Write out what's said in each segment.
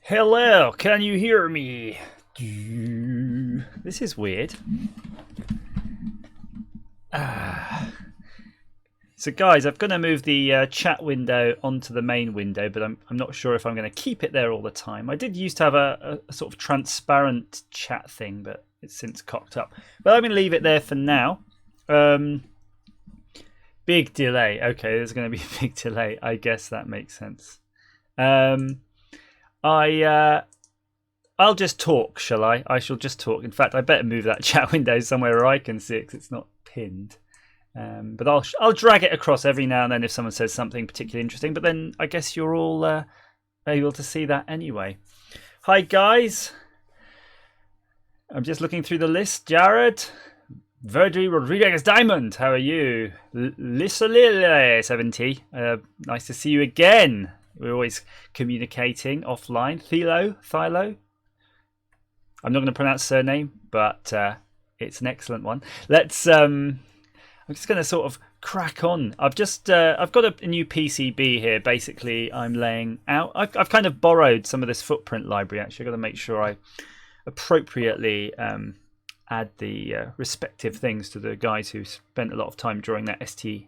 Hello, can you hear me? This is weird. So guys, I'm going to move the chat window onto the main window, but I'm not sure if I'm going to keep it there all the time. I did used to have a sort of transparent chat thing, but it's since cocked up. But I'm going to leave it there for now. Big delay. Okay, there's going to be a big delay. I guess that makes sense. I'll just talk, shall I? I shall just talk. In fact, I better move that chat window somewhere where I can see it because it's not pinned. But I'll drag it across every now and then if someone says something particularly interesting. But then I guess you're all able to see that anyway. Hi guys. I'm just looking through the list. Jared, Virgil Rodriguez Diamond, how are you? Lissalile70, nice to see you again. We're always communicating offline. Thilo. I'm not going to pronounce surname, but it's an excellent one. Let's. I'm just going to sort of crack on. I've got a new PCB here. Basically, I'm laying out. I've kind of borrowed some of this footprint library. Actually, I've got to make sure I appropriately add the respective things to the guys who spent a lot of time drawing that ST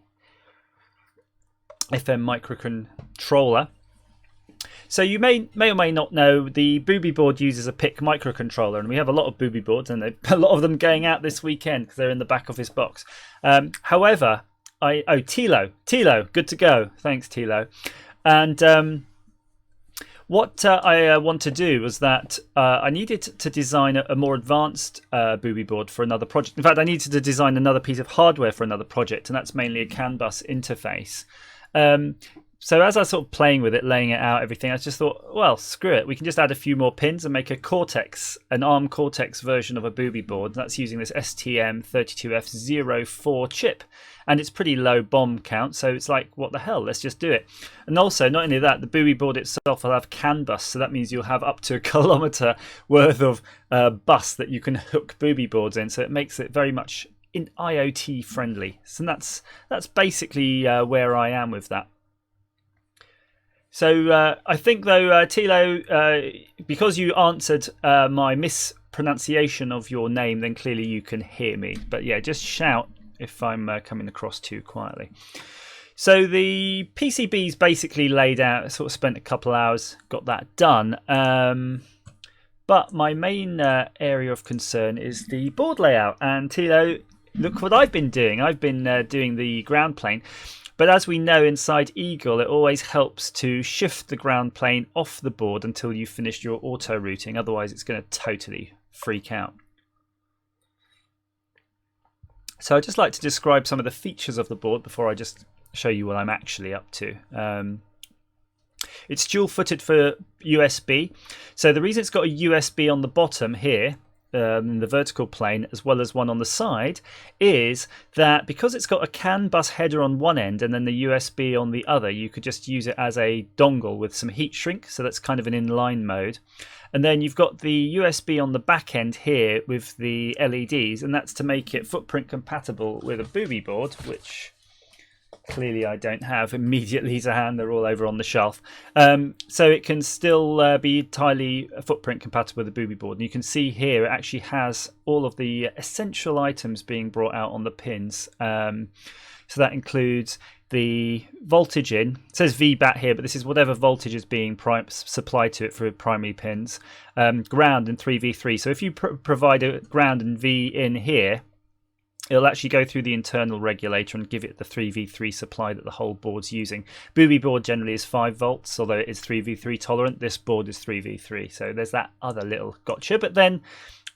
FM microcontroller. So you may or may not know the Boobie Board uses a PIC microcontroller, and we have a lot of Boobie Boards, and a lot of them going out this weekend because they're in the back of his box. However, Tilo, good to go. Thanks, Tilo. And what I want to do was that I needed to design a more advanced Boobie Board for another project. In fact, I needed to design another piece of hardware for another project, and that's mainly a CAN bus interface. So as I was sort of playing with it, laying it out, everything, I just thought, well, screw it. We can just add a few more pins and make an ARM Cortex version of a Boobie Board. That's using this STM32F04 chip. And it's pretty low bomb count, so it's like, what the hell, let's just do it. And also, not only that, the Boobie Board itself will have CAN bus, so that means you'll have up to a kilometre worth of bus that you can hook Boobie Boards in, so it makes it very much IoT friendly. So that's basically where I am with that. So I think, though, Tilo, because you answered my mispronunciation of your name, then clearly you can hear me. But yeah, just shout if I'm coming across too quietly. So the PCB is basically laid out. I sort of spent a couple of hours, got that done. But my main area of concern is the board layout. And Tilo, look what I've been doing. I've been doing the ground plane. But as we know, inside Eagle, it always helps to shift the ground plane off the board until you finish your auto routing. Otherwise, it's going to totally freak out. So I'd just like to describe some of the features of the board before I just show you what I'm actually up to. It's dual-footed for USB. So the reason it's got a USB on the bottom here, in the vertical plane, as well as one on the side, is that because it's got a CAN bus header on one end and then the USB on the other, you could just use it as a dongle with some heat shrink. So that's kind of an inline mode. And then you've got the USB on the back end here with the LEDs, and that's to make it footprint compatible with a Boobie Board, which clearly I don't have immediately to hand. They're all over on the shelf. So it can still be entirely footprint compatible with the Boobie Board. And you can see here it actually has all of the essential items being brought out on the pins. So that includes the voltage in. It says VBAT here, but this is whatever voltage is being supplied to it for primary pins. Ground and 3v3. So if you provide a ground and V in here, it'll actually go through the internal regulator and give it the 3v3 supply that the whole board's using. Boobie Board generally is 5 volts, although it is 3v3 tolerant. This board is 3v3, so there's that other little gotcha. But then,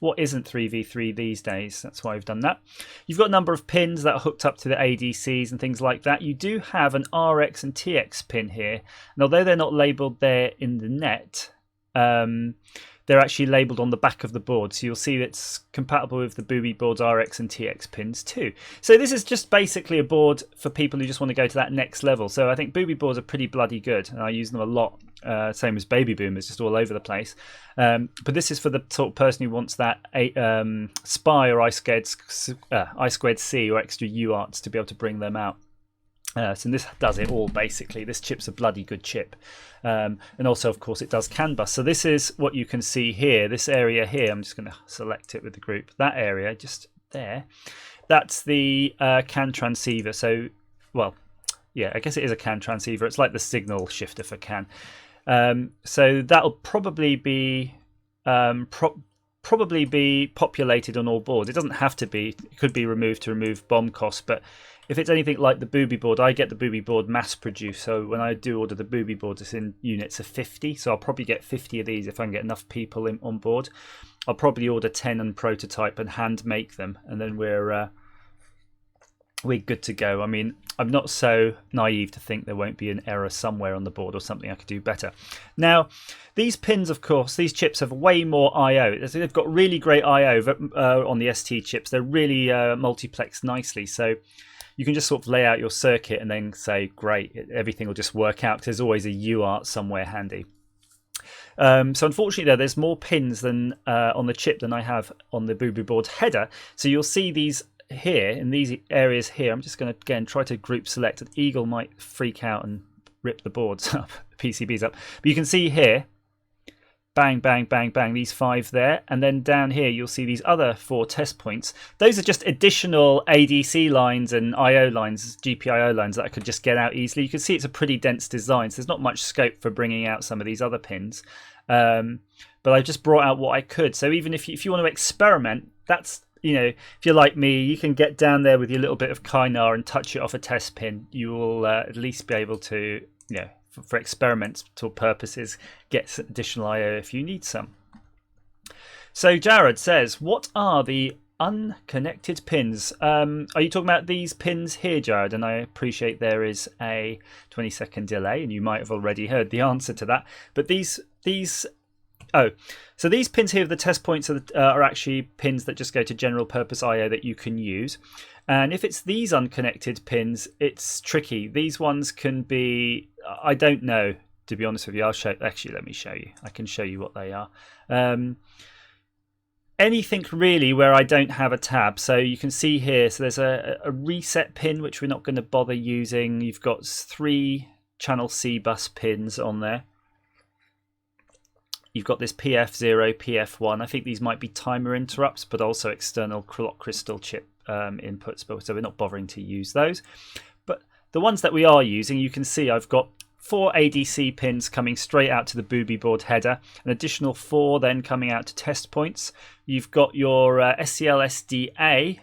what isn't 3v3 these days? That's why I've done that. You've got a number of pins that are hooked up to the ADCs and things like that. You do have an RX and TX pin here, and although they're not labelled there in the net, they're actually labelled on the back of the board, so you'll see it's compatible with the Boobie Board's RX and TX pins too. So this is just basically a board for people who just want to go to that next level. So I think Boobie Boards are pretty bloody good, and I use them a lot, same as Baby Boomers, just all over the place. But this is for the sort of person who wants that SPI or I squared C or extra UARTs to be able to bring them out. So this does it all basically. This chip's a bloody good chip. And also, of course, it does CAN bus. So this is what you can see here. This area here, I'm just going to select it with the group. That area, just there, that's the CAN transceiver. So, well, yeah, I guess it is a CAN transceiver. It's like the signal shifter for CAN. So that'll probably be populated on all boards. It doesn't have to be. It could be removed to remove BOM costs, but if it's anything like the Boobie Board, I get the Boobie Board mass produced. So when I do order the Boobie Board, it's in units of 50. So I'll probably get 50 of these if I can get enough people on board. I'll probably order 10 and prototype and hand make them, and then we're good to go. I mean, I'm not so naive to think there won't be an error somewhere on the board or something I could do better. Now, these pins, of course, these chips have way more I/O. They've got really great I/O on the ST chips. They're really multiplexed nicely. So you can just sort of lay out your circuit and then say, great, everything will just work out, because there's always a UART somewhere handy. So unfortunately, there's more pins than on the chip than I have on the Boobie Board header. So you'll see these here in these areas here. I'm just going to again try to group select. Eagle might freak out and rip the boards up, PCBs up. But you can see here, bang, bang, bang, bang, these 5 there. And then down here, you'll see these other 4 test points. Those are just additional ADC lines and IO lines, GPIO lines that I could just get out easily. You can see it's a pretty dense design, so there's not much scope for bringing out some of these other pins. But I just brought out what I could. So even if you want to experiment, that's, you know, if you're like me, you can get down there with your little bit of Kynar and touch it off a test pin. You will at least be able to, you know, for experimental purposes, get some additional I/O if you need some. So Jared says, what are the unconnected pins? Are you talking about these pins here, Jared? And I appreciate there is a 20-second delay, and you might have already heard the answer to that. But these so these pins here, the test points, are actually pins that just go to general purpose I/O that you can use. And if it's these unconnected pins, it's tricky. These ones can be, I don't know, to be honest with you. Actually, let me show you. I can show you what they are. Anything really where I don't have a tab. So you can see here, so there's a reset pin, which we're not going to bother using. You've got 3 channel C bus pins on there. You've got this PF0, PF1. I think these might be timer interrupts, but also external clock crystal chip inputs, so we're not bothering to use those. But the ones that we are using, you can see I've got 4 ADC pins coming straight out to the Boobie Board header, an additional 4 then coming out to test points. You've got your SCL SDA,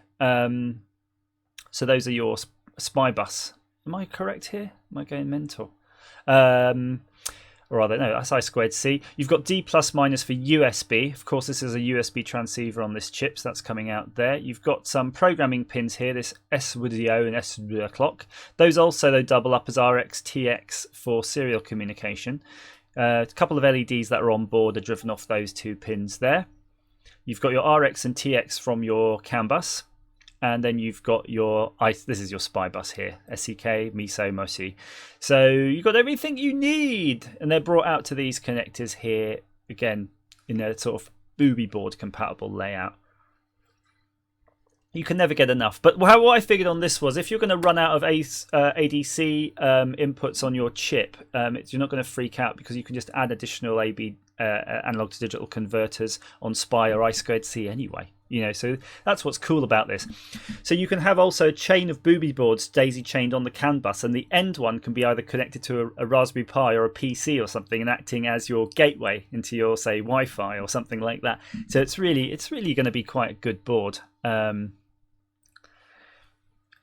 so those are your SPI bus. Am I correct here? Am I going mental? Or rather, no, that's I2C. You've got D+- for USB. Of course, this is a USB transceiver on this chip, so that's coming out there. You've got some programming pins here, this S-video and S-clock. Those also, though, double up as RX, TX for serial communication. A couple of LEDs that are on board are driven off those 2 pins there. You've got your RX and TX from your CAN bus. And then you've got your, this is your SPI bus here, SEK, MISO, MOSI. So you've got everything you need. And they're brought out to these connectors here, again, in a sort of Boobie Board compatible layout. You can never get enough. But what I figured on this was, if you're going to run out of ADC inputs on your chip, you're not going to freak out, because you can just add additional analog to digital converters on SPI or I2C anyway. You know, so that's what's cool about this. So you can have also a chain of Boobie Boards daisy chained on the CAN bus, and the end one can be either connected to a Raspberry Pi or a PC or something, and acting as your gateway into your, say, Wi-Fi or something like that. So it's really going to be quite a good board. Yeah,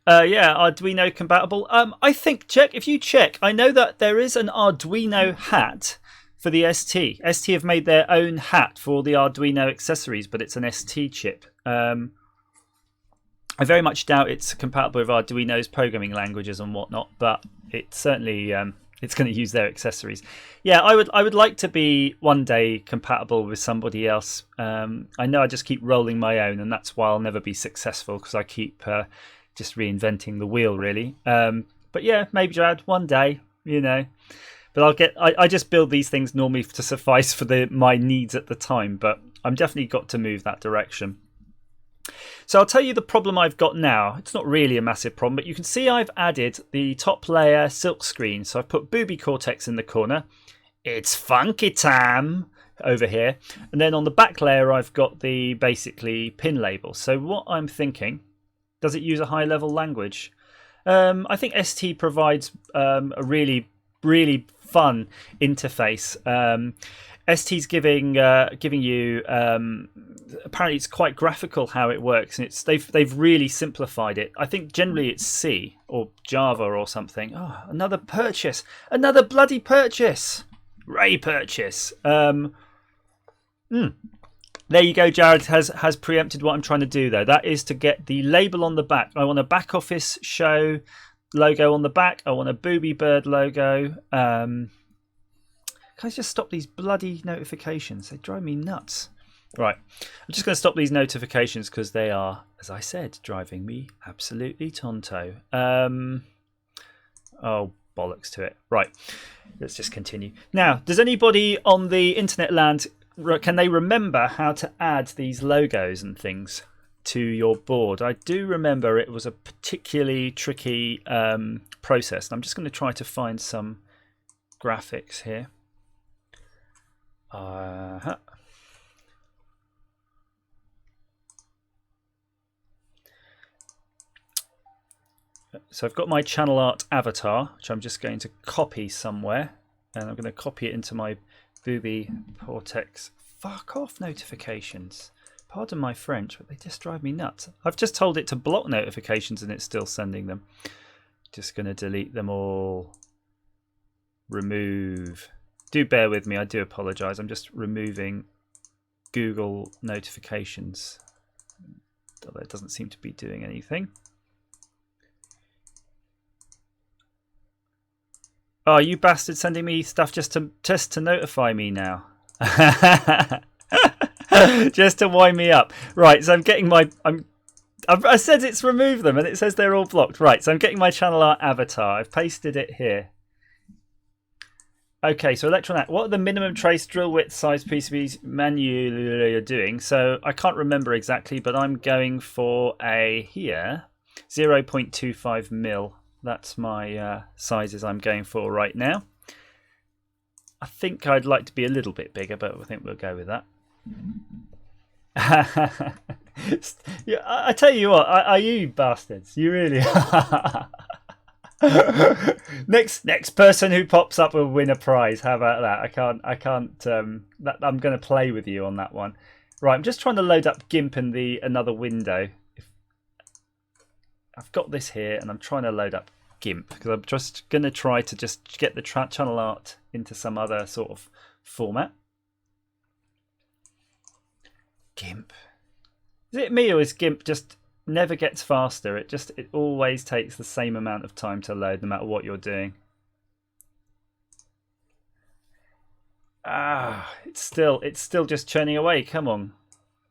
Arduino compatible. I think if you check, I know that there is an Arduino hat for the ST. ST have made their own hat for the Arduino accessories, but it's an ST chip. I very much doubt it's compatible with Arduino's programming languages and whatnot, but it certainly it's going to use their accessories. Yeah, I would like to be one day compatible with somebody else. I know I just keep rolling my own, and that's why I'll never be successful, because I keep just reinventing the wheel, really. But yeah, maybe, Brad, one day, you know. But I just build these things normally to suffice for my needs at the time, but I'm definitely got to move that direction. So I'll tell you the problem I've got now. It's not really a massive problem, but you can see I've added the top layer silk screen. So I've put Boobie Cortex in the corner. It's funky time over here. And then on the back layer, I've got the basically pin label. So what I'm thinking, does it use a high level language? I think ST provides a really, really fun interface. ST's giving you apparently it's quite graphical how it works, and they've really simplified it. I think generally it's C or Java or something. Oh, another purchase, another bloody purchase, Ray purchase. There you go. Jared has preempted what I'm trying to do though. That is to get the label on the back. I want a back office show logo on the back. I want a Boobie Bird logo. Can I just stop these bloody notifications? They drive me nuts. Right, I'm just going to stop these notifications because they are, as I said, driving me absolutely tonto. Oh, bollocks to it. Right, let's just continue. Now, does anybody on the internet land, can they remember how to add these logos and things to your board? I do remember it was a particularly tricky process. And I'm just going to try to find some graphics here. So I've got my channel art avatar, which I'm just going to copy somewhere, and I'm going to copy it into my Boobie Cortex. Fuck off notifications. Pardon my French, but they just drive me nuts. I've just told it to block notifications and it's still sending them. Just going to delete them all. Remove. Do bear with me, I do apologise. I'm just removing Google notifications. Although it doesn't seem to be doing anything. Oh, you bastard sending me stuff just to notify me now. Just to wind me up. Right, so I'm getting my... I said it's removed them and it says they're all blocked. Right, so I'm getting my channel art avatar. I've pasted it here. Okay, so Electron, what are the minimum trace drill width size PCBs manually you're doing? So I can't remember exactly, but I'm going for a here 0.25 mil. That's my sizes I'm going for right now. I think I'd like to be a little bit bigger, but I think we'll go with that. Yeah, I tell you what, are you bastards? You really are. next person who pops up will win a prize. How about that? I can't I'm going to play with you on that one. Right, I'm just trying to load up GIMP in another window. I've got this here and I'm trying to load up GIMP because I'm just going to try to just get the channel art into some other sort of format. GIMP. Is it me or is GIMP just never gets faster? It always takes the same amount of time to load no matter what you're doing. It's still just churning away. Come on.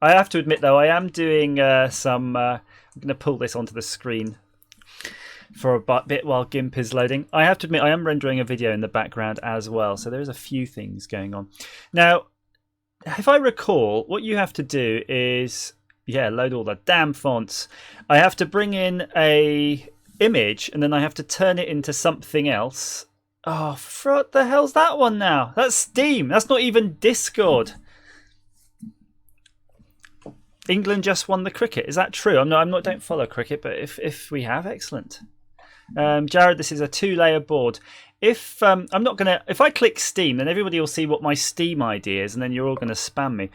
I have to admit though, I am doing some I'm going to pull this onto the screen for a bit while GIMP is loading. I have to admit I am rendering a video in the background as well, so there's a few things going on. Now, if I recall, what you have to do is load all the damn fonts. I have to bring in a image and then I have to turn it into something else. Oh, what the hell's that one now? That's Steam. That's not even Discord. England just won the cricket. Is that true? Don't follow cricket, but if we have, excellent. Jared, this is a 2-layer board. If I click Steam, then everybody will see what my Steam ID is, and then you're all going to spam me.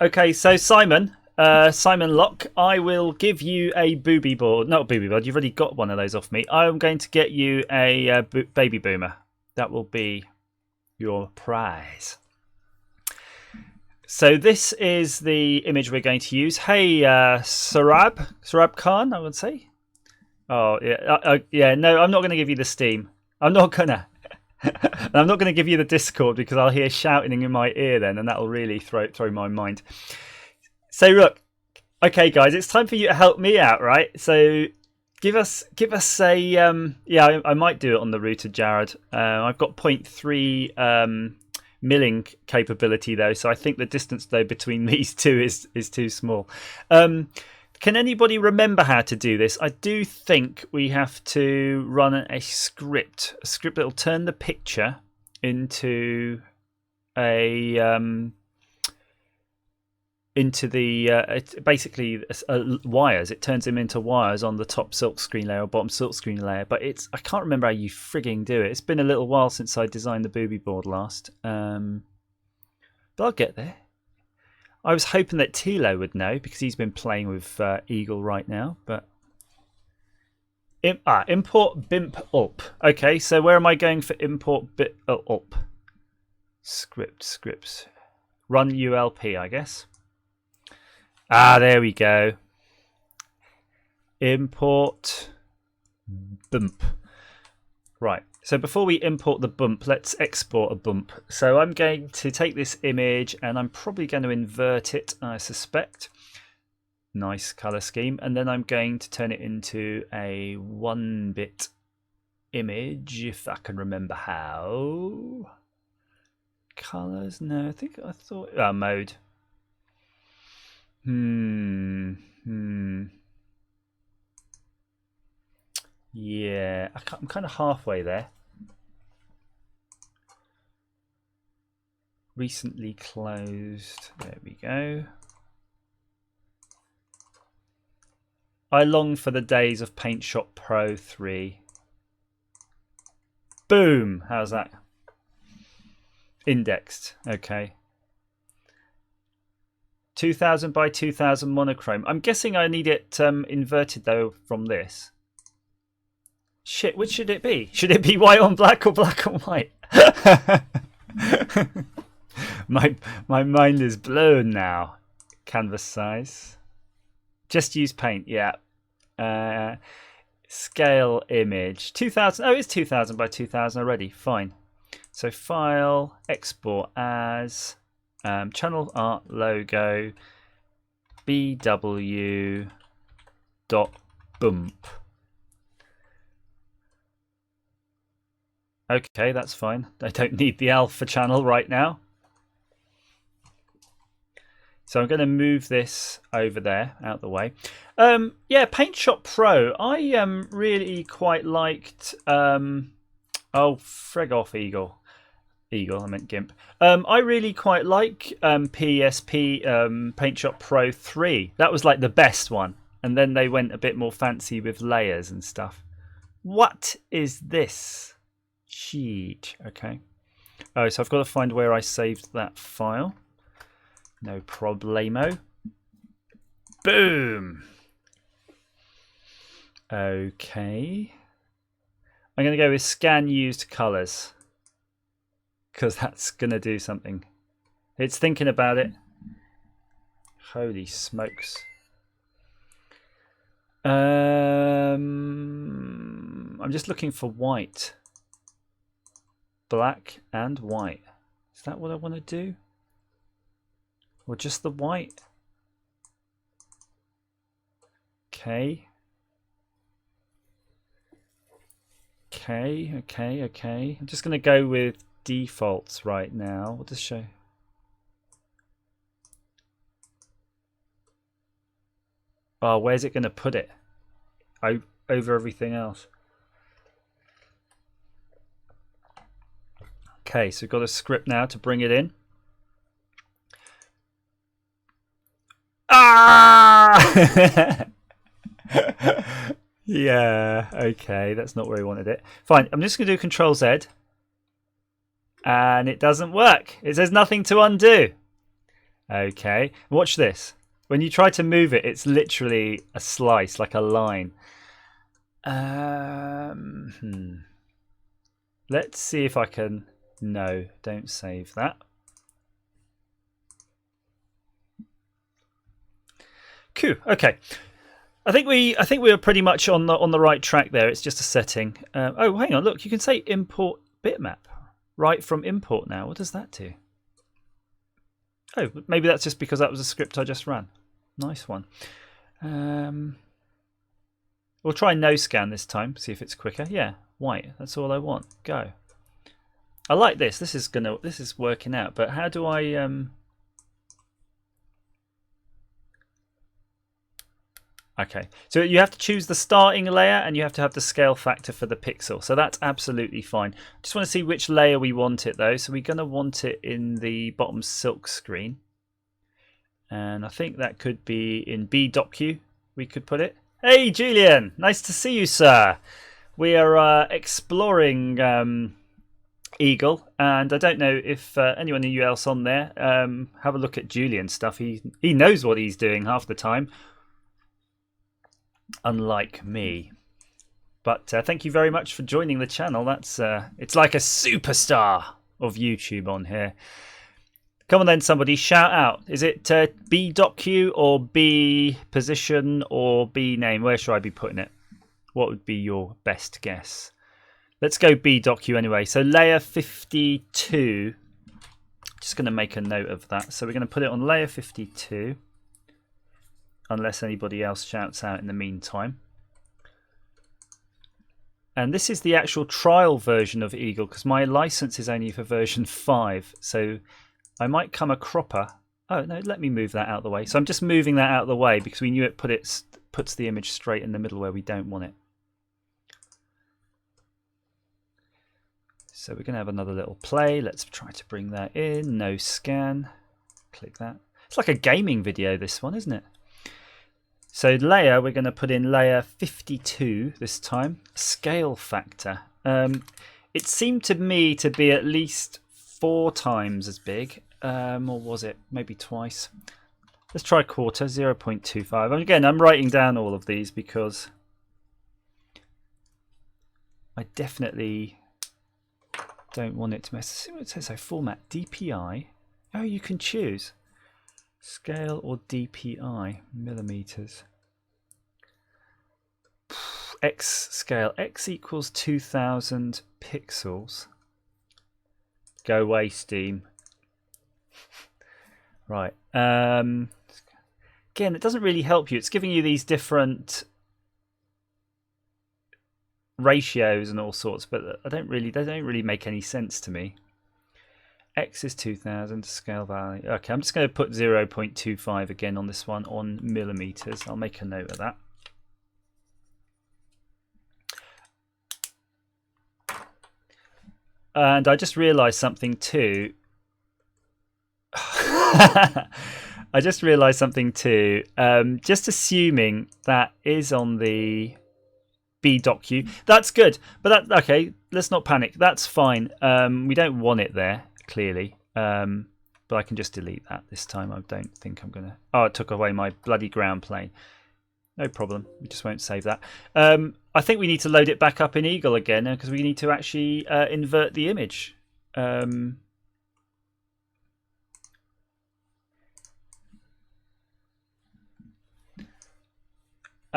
Okay, so Simon Locke, I will give you a Boobie board. Not a Boobie board. You've already got one of those off me. I'm going to get you a baby boomer. That will be your prize. So this is the image we're going to use. Hey, Sarab Khan, I would say. Oh yeah, no, I'm not going to give you the Steam. I'm not gonna give you the Discord because I'll hear shouting in my ear then, and that'll really throw my mind. So look, okay, guys, it's time for you to help me out, right? So give us a I might do it on the router, Jared. I've got 0.3 milling capability though, so I think the distance though between these two is too small. Can anybody remember how to do this? I do think we have to run a script that will turn the picture into basically wires. It turns them into wires on the top silk screen layer or bottom silk screen layer. But I can't remember how you frigging do it. It's been a little while since I designed the Boobie board last. But I'll get there. I was hoping that Tilo would know because he's been playing with Eagle right now. But import BIMP up. Okay, so where am I going for import bit up? Scripts. Run ULP, I guess. There we go. Import bump. Right. So before we import the bump, let's export a bump. So I'm going to take this image and I'm probably going to invert it, I suspect. Nice color scheme. And then I'm going to turn it into a 1-bit image, if I can remember how. Colors? No, I thought mode. Yeah, I'm kind of halfway there. Recently closed. There we go. I long for the days of Paint Shop Pro 3. Boom! How's that? Indexed. Okay. 2000 by 2000 monochrome. I'm guessing I need it inverted though from this. Shit, which should it be? Should it be white on black or black on white? my mind is blown now. Canvas size. Just use paint, yeah. Scale image. 2000. Oh, it's 2000 by 2000 already. Fine. So file, export as channel art logo bw dot bump. Okay, that's fine. I don't need the alpha channel right now. So I'm going to move this over there, out the way. Yeah, Paint Shop Pro. I really quite liked. Oh, frig off, Eagle. I meant GIMP. I really quite like PSP Paint Shop Pro 3. That was like the best one. And then they went a bit more fancy with layers and stuff. What is this? Sheet. Okay. Oh, so I've got to find where I saved that file. No problemo. Boom. Okay. I'm going to go with scan used colors because that's going to do something. It's thinking about it. Holy smokes. I'm just looking for white. Black and white. Is that what I want to do? Or just the white? Okay. Okay. I'm just going to go with defaults right now. What does show? Oh, where's it going to put it? Over everything else. Okay, so we've got a script now to bring it in. Ah! Yeah, okay, that's not where we wanted it. Fine, I'm just going to do Control Z. And it doesn't work. It says nothing to undo. Okay, watch this. When you try to move it, it's literally a slice, like a line. Let's see if I can... No, don't save that. Cool. Okay. I think we were pretty much on the right track there. It's just a setting. Oh, hang on. Look, you can say import bitmap right from import now. What does that do? Oh, maybe that's just because that was a script I just ran. Nice one. We'll try no scan this time. See if it's quicker. Yeah, white. That's all I want. Go. I like this. This is working out. But how do I Okay, so you have to choose the starting layer and you have to have the scale factor for the pixel. So that's absolutely fine. Just want to see which layer we want it though. So we're going to want it in the bottom silk screen. And I think that could be in BDocu. We could put it. Hey Julian, nice to see you, sir. We are exploring Eagle, and I don't know if anyone else on there have a look at Julian's stuff. He knows what he's doing half the time, unlike me. But thank you very much for joining the channel. That's it's like a superstar of YouTube on here. Come on then, somebody shout out. Is it BDocu or B position or B name? Where should I be putting it? What would be your best guess? Let's go BDocu anyway. So layer 52. Just going to make a note of that. So we're going to put it on layer 52. Unless anybody else shouts out in the meantime. And this is the actual trial version of Eagle because my license is only for version 5. So I might come a cropper. Oh, no, let me move that out of the way. So I'm just moving that out of the way because we knew it puts the image straight in the middle where we don't want it. So we're going to have another little play. Let's try to bring that in. No scan. Click that. It's like a gaming video, this one, isn't it? So layer, we're going to put in layer 52 this time. Scale factor. It seemed to me to be at least 4 times as big. Or was it? Maybe twice. Let's try quarter, 0.25. And again, I'm writing down all of these because I definitely don't want it to mess. See what it says. So format DPI. Oh, you can choose scale or DPI millimeters. X scale. X equals 2000 pixels. Go away, Steam. Right. Again, it doesn't really help you. It's giving you these different ratios and all sorts, but they don't really make any sense to me. X is 2000 scale value. Okay, I'm just going to put 0.25 again on this one on millimeters. I'll make a note of that. And I just realized something too. I just realized something too. Just assuming that is on the BDocu. That's good, but that okay. Let's not panic. That's fine. We don't want it there clearly, but I can just delete that this time. I don't think I'm gonna. Oh, it took away my bloody ground plane. No problem. We just won't save that. I think we need to load it back up in Eagle again because we need to actually invert the image.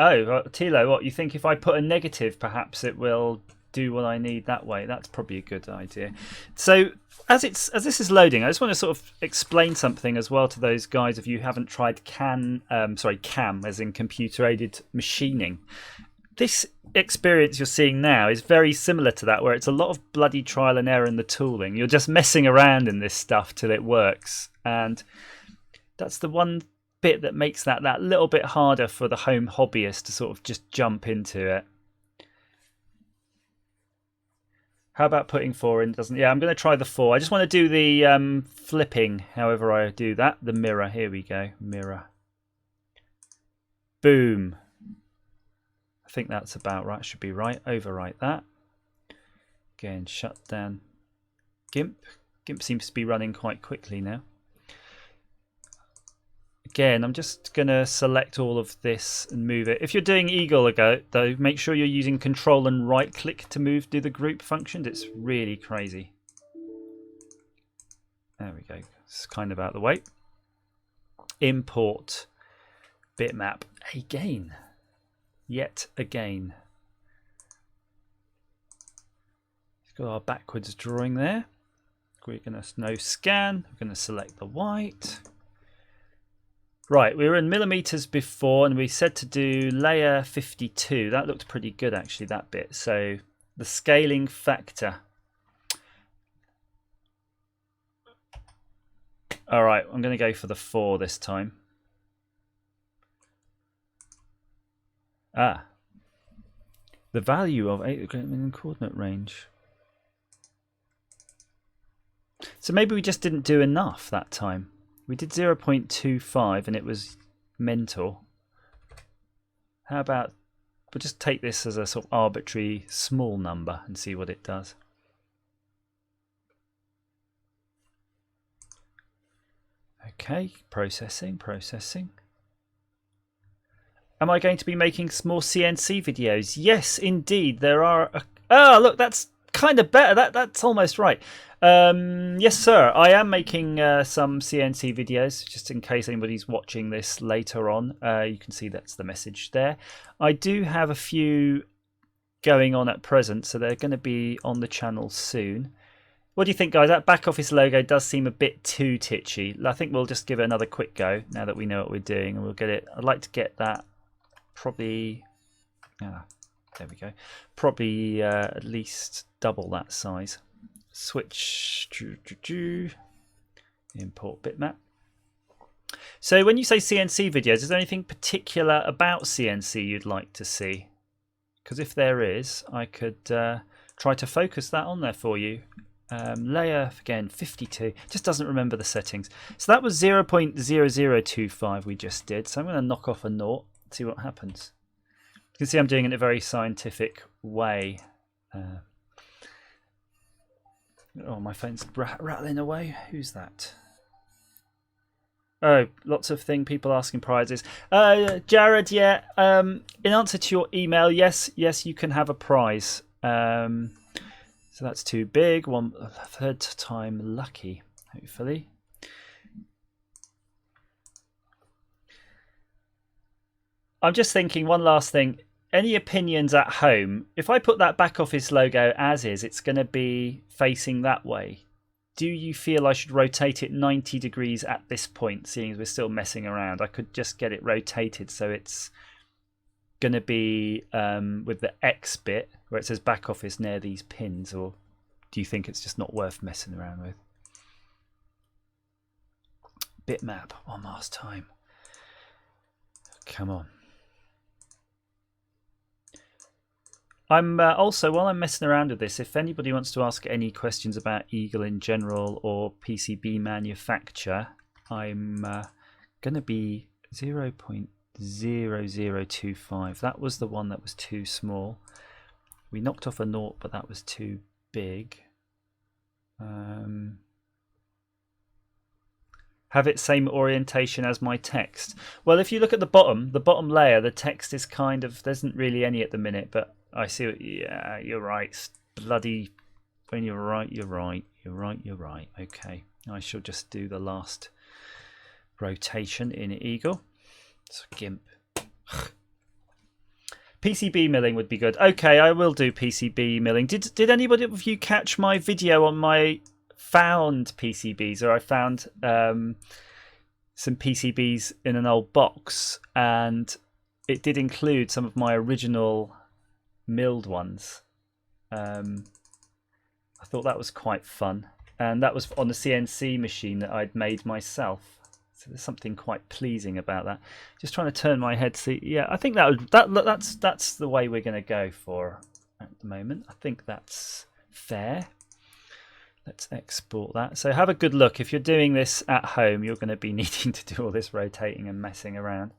Oh, Tilo, what you think if I put a negative, perhaps it will do what I need that way? That's probably a good idea. So as this is loading, I just want to sort of explain something as well to those guys if you haven't tried CAM as in computer aided machining. This experience you're seeing now is very similar to that, where it's a lot of bloody trial and error in the tooling. You're just messing around in this stuff till it works, and that's the one bit that makes that little bit harder for the home hobbyist to sort of just jump into it. How about putting 4 in? Doesn't? Yeah, I'm going to try the 4. I just want to do the flipping. However I do that, the mirror. Here we go, mirror. Boom. I think that's about right. Should be right. Overwrite that. Again, shut down GIMP. GIMP seems to be running quite quickly now. Again, I'm just going to select all of this and move it. If you're doing Eagle though, make sure you're using Control and right click to do the group functions. It's really crazy. There we go. It's kind of out of the way. Import bitmap again. Yet again. We've got our backwards drawing there. We're going to no scan. We're going to select the white. Right, we were in millimeters before and we said to do layer 52. That looked pretty good actually, that bit. So the scaling factor. All right, I'm going to go for the 4 this time. Ah. The value of 8 in coordinate range. So maybe we just didn't do enough that time. We did 0.25 and it was mental. How about we'll just take this as a sort of arbitrary small number and see what it does. Okay, processing. Am I going to be making more CNC videos? Yes, indeed. There are. Oh, look, that's kind of better. That's almost right. Yes, sir. I am making some CNC videos, just in case anybody's watching this later on. You can see that's the message there. I do have a few going on at present, so they're going to be on the channel soon. What do you think, guys? That back office logo does seem a bit too titchy. I think we'll just give it another quick go now that we know what we're doing, and we'll get it. I'd like to get that probably. There we go. Probably at least double that size. Switch. Import bitmap. So when you say CNC videos, is there anything particular about CNC you'd like to see? Because if there is, I could try to focus that on there for you. Layer again 52, just doesn't remember the settings. So that was 0.0025 we just did. So I'm going to knock off a 0, see what happens. You can see I'm doing it in a very scientific way. Oh, my phone's rattling away. Who's that? Oh, lots of people asking prizes. Jared, yeah. In answer to your email, yes, you can have a prize. So that's too big. 1/3 time lucky, hopefully. I'm just thinking one last thing. Any opinions at home? If I put that back office logo as is, it's going to be facing that way. Do you feel I should rotate it 90 degrees at this point, seeing as we're still messing around? I could just get it rotated so it's going to be with the X bit where it says back office near these pins, or do you think it's just not worth messing around with? Bitmap one last time. Come on. I'm also, while I'm messing around with this, if anybody wants to ask any questions about Eagle in general or PCB manufacture, I'm going to be 0.0025. That was the one that was too small. We knocked off a 0, but that was too big. Have it same orientation as my text. Well, if you look at the bottom layer, the text is kind of, there isn't really any at the minute, but I see what, yeah, you're right. Bloody, when you're right, you're right. You're right, you're right. Okay, I shall just do the last rotation in Eagle. So GIMP. PCB milling would be good. Okay, I will do PCB milling. Did anybody of you catch my video on my found PCBs, or I found some PCBs in an old box, and it did include some of my original milled ones. I thought that was quite fun, and that was on the CNC machine that I'd made myself. So there's something quite pleasing about that. Just trying to turn my head to see. Yeah, I think that's the way we're going to go for at the moment. I think that's fair. Let's export that. So have a good look. If you're doing this at home, you're going to be needing to do all this rotating and messing around.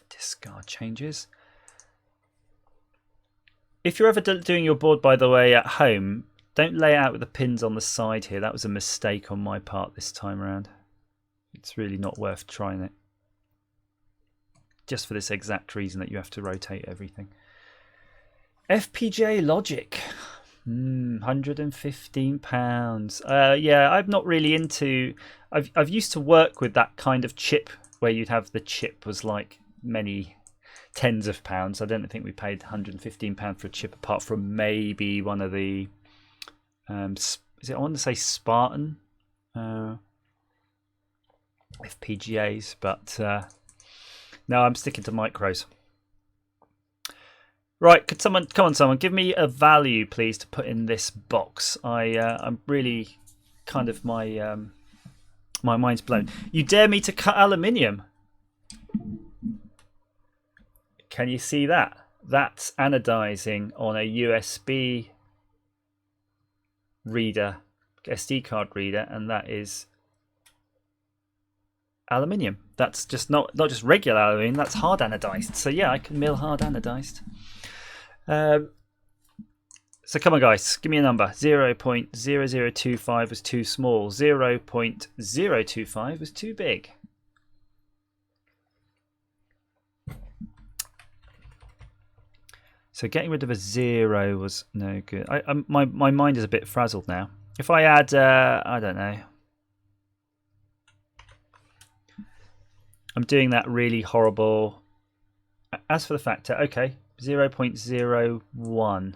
Discard changes. If you're ever doing your board, by the way, at home, don't lay it out with the pins on the side here. That was a mistake on my part this time around. It's really not worth trying it. Just for this exact reason that you have to rotate everything. FPGA logic. £115. Yeah, I'm not really into... I've used to work with that kind of chip where you'd have the chip was like many tens of pounds. I don't think we paid £115 for a chip, apart from maybe one of the... is it, I want to say Spartan FPGAs, but no, I'm sticking to micros. Right, could someone come on? Someone give me a value, please, to put in this box. I'm really kind of my mind's blown. You dare me to cut aluminium? Can you see that? That's anodizing on a USB reader, SD card reader, and that is aluminium. That's just not just regular aluminium. That's hard anodized. So yeah, I can mill hard anodized. So come on, guys, give me a number. 0.0025 was too small. 0.025 was too big. So getting rid of a 0 was no good. My mind is a bit frazzled now. If I add, I don't know. I'm doing that really horrible. As for the factor, okay, 0.01.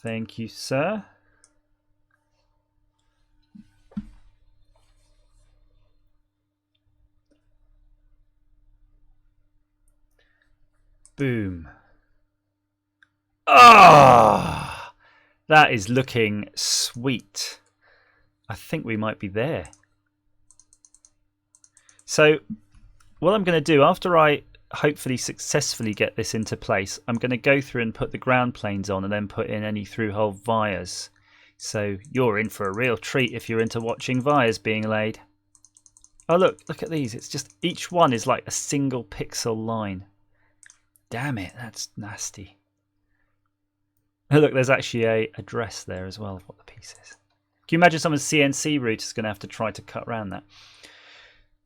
Thank you, sir. Boom. Ah, that is looking sweet. I think we might be there. So what I'm going to do after I hopefully successfully get this into place, I'm going to go through and put the ground planes on and then put in any through-hole vias. So you're in for a real treat if you're into watching vias being laid. Oh, look at these. It's just each one is like a single pixel line. Damn it, that's nasty. Oh, look, there's actually a address there as well of what the piece is. Can you imagine someone's CNC router is going to have to try to cut around that?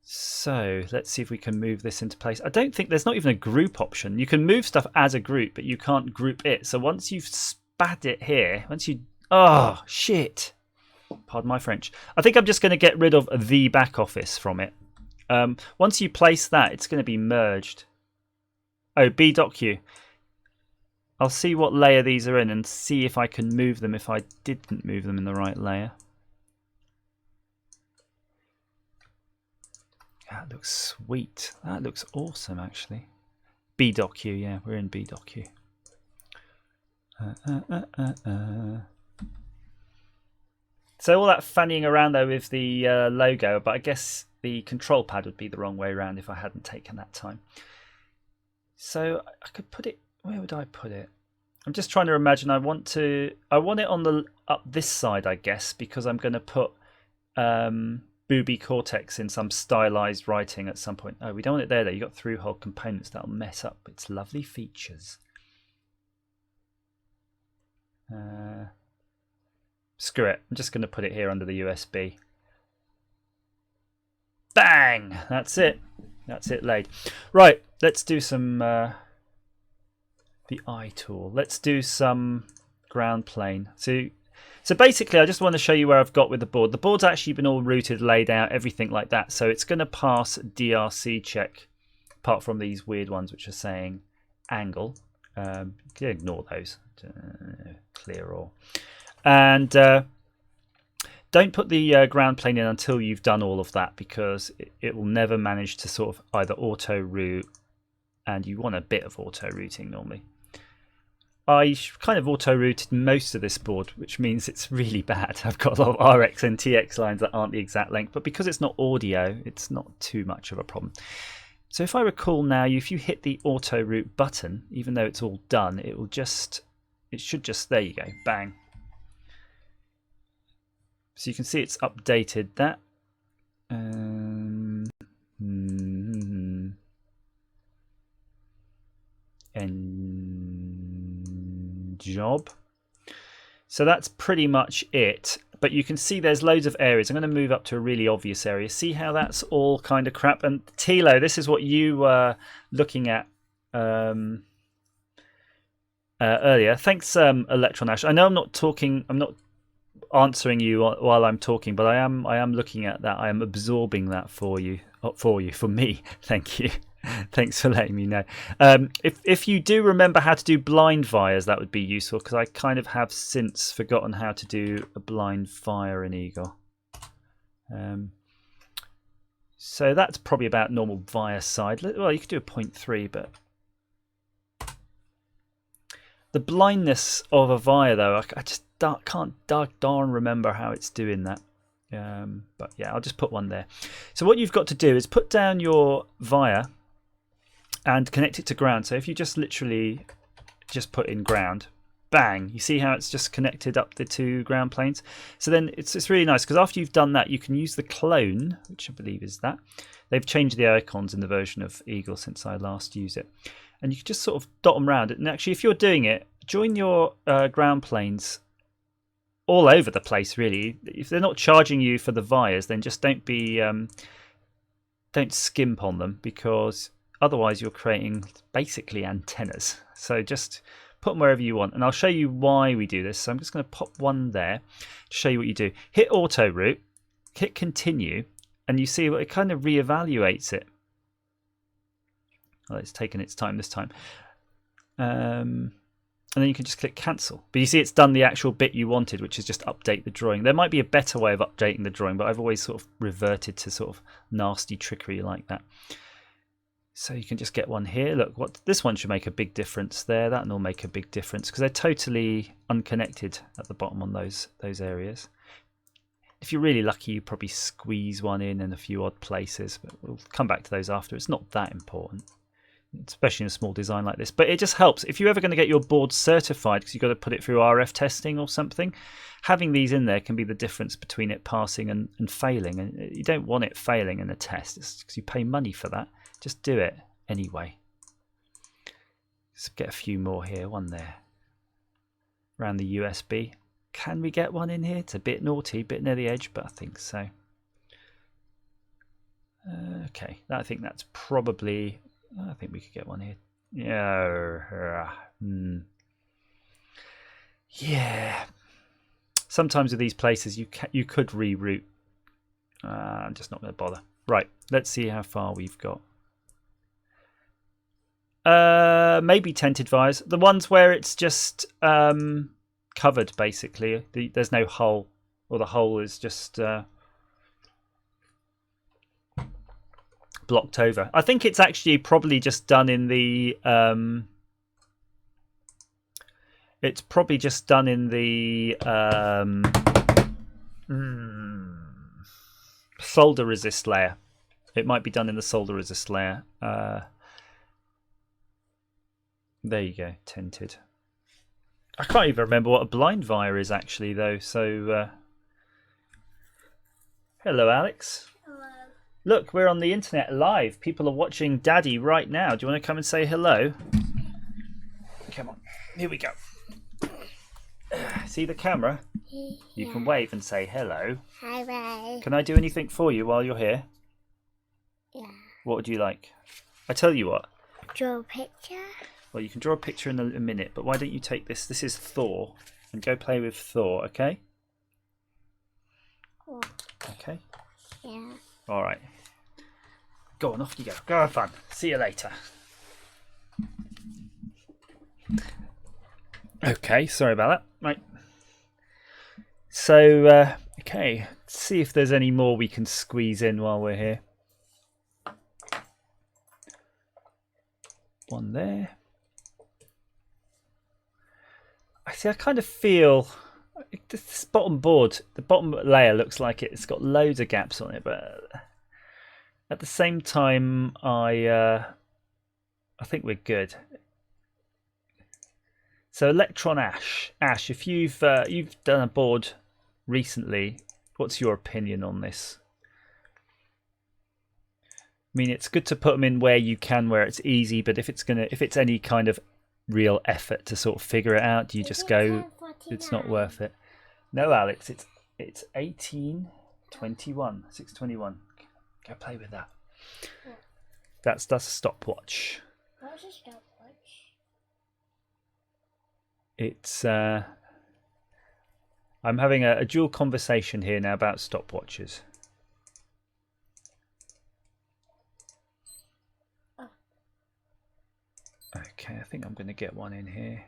So let's see if we can move this into place. I don't think there's not even a group option. You can move stuff as a group, but you can't group it. So once you've spat it here, oh, shit. Pardon my French. I think I'm just going to get rid of the back office from it. Once you place that, it's going to be merged. Oh, BDocu. I'll see what layer these are in and see if I can move them if I didn't move them in the right layer. That looks sweet. That looks awesome, actually. BDocu, yeah, we're in BDocu. So all that fannying around though with the logo, but I guess the control pad would be the wrong way around if I hadn't taken that time. So I could put it, where would I put it? I'm just trying to imagine. I want it on the up this side, I guess, because I'm going to put Boobie Cortex in some stylized writing at some point. Oh, we don't want it there though. You've got through-hole components that'll mess up its lovely features. Screw it. I'm just going to put it here under the USB. Bang! That's it. That's it laid. Right, let's do some the eye tool. Let's do some ground plane. So basically I just want to show you where I've got with the board. The board's actually been all routed, laid out, everything like that. So it's going to pass DRC check, apart from these weird ones which are saying angle. You can ignore those. Clear all. And don't put the ground plane in until you've done all of that, because it will never manage to sort of either auto route, and you want a bit of auto routing normally. I kind of auto routed most of this board, which means it's really bad. I've got a lot of RX and TX lines that aren't the exact length, but because it's not audio, it's not too much of a problem. So if I recall now, if you hit the auto route button, even though it's all done, it should just, there you go, bang. So you can see it's updated that. End job. So that's pretty much it. But you can see there's loads of areas. I'm going to move up to a really obvious area. See how that's all kind of crap? And Tilo, this is what you were looking at earlier. Thanks, Electronash. I know I'm not answering you while I'm talking, but I am looking at that. I am absorbing that for me. Thank you. Thanks for letting me know. If you do remember how to do blind vias, that would be useful, because I kind of have since forgotten how to do a blind via in Eagle. So that's probably about normal via side. Well, you could do a 0.3, but the blindness of a via, though, I just can't darn remember how it's doing that. But yeah, I'll just put one there. So what you've got to do is put down your via and connect it to ground. So if you just literally just put in ground, bang, you see how it's just connected up the two ground planes. So then it's really nice, because after you've done that, you can use the clone, which I believe is that. They've changed the icons in the version of Eagle since I last used it, and you can just sort of dot them around. And actually, if you're doing it, join your ground planes all over the place, really. If they're not charging you for the vias, then just don't skimp on them, because otherwise you're creating basically antennas. So just put them wherever you want, and I'll show you why we do this. So I'm just going to pop one there to show you what you do. Hit auto route, hit continue, and you see what it kind of reevaluates it. Well, it's taken its time this time. And then you can just click cancel. But you see it's done the actual bit you wanted, which is just update the drawing. There might be a better way of updating the drawing, but I've always sort of reverted to sort of nasty trickery like that. So you can just get one here. Look, this one should make a big difference there. That will make a big difference, because they're totally unconnected at the bottom on those areas. If you're really lucky, you probably squeeze one in a few odd places, but we'll come back to those after. It's not that important, especially in a small design like this. But it just helps. If you're ever going to get your board certified, because you've got to put it through RF testing or something, having these in there can be the difference between it passing and failing. And you don't want it failing in a test, because you pay money for that. Just do it anyway. Let's get a few more here. One there. Around the USB. Can we get one in here? It's a bit naughty, a bit near the edge, but I think so. Okay, I think that's probably... I think we could get one here. Yeah. Yeah. Sometimes with these places, you could reroute. I'm just not going to bother. Right, let's see how far we've got. Maybe tented vias. The ones where it's just covered, basically. There's no hole, or the hole is just blocked over. I think it's actually probably just done in the it's probably just done in the solder resist layer. It might be done in the solder resist layer. There you go, tinted. I can't even remember what a blind via is actually, though. So hello, Alex. Hello. Look, we're on the internet live. People are watching Daddy right now. Do you want to come and say hello? Come on. Here we go. See the camera? Yeah. You can wave and say hello. Hi, Ray. Can I do anything for you while you're here? Yeah. What would you like? I tell you what. Draw a picture. Well, you can draw a picture in a minute, but why don't you take this? This is Thor, and go play with Thor, okay? Cool. Okay. Yeah. All right. Go on, off you go. Go have fun. See you later. Okay, sorry about that. Right. So, okay, let's see if there's any more we can squeeze in while we're here. One there. I kind of feel this bottom board, the bottom layer looks like it's got loads of gaps on it, but at the same time, I think we're good. So Electron Ash, if you've done a board recently, what's your opinion on this? I mean, it's good to put them in where you can, where it's easy. But if it's any kind of real effort to sort of figure it out, do you just go, it's not worth it? No, Alex, it's 1821, 621. Go play with that. Yeah. That's a stopwatch. What's a stopwatch? It's I'm having a dual conversation here now about stopwatches. Oh. Okay, I think I'm going to get one in here.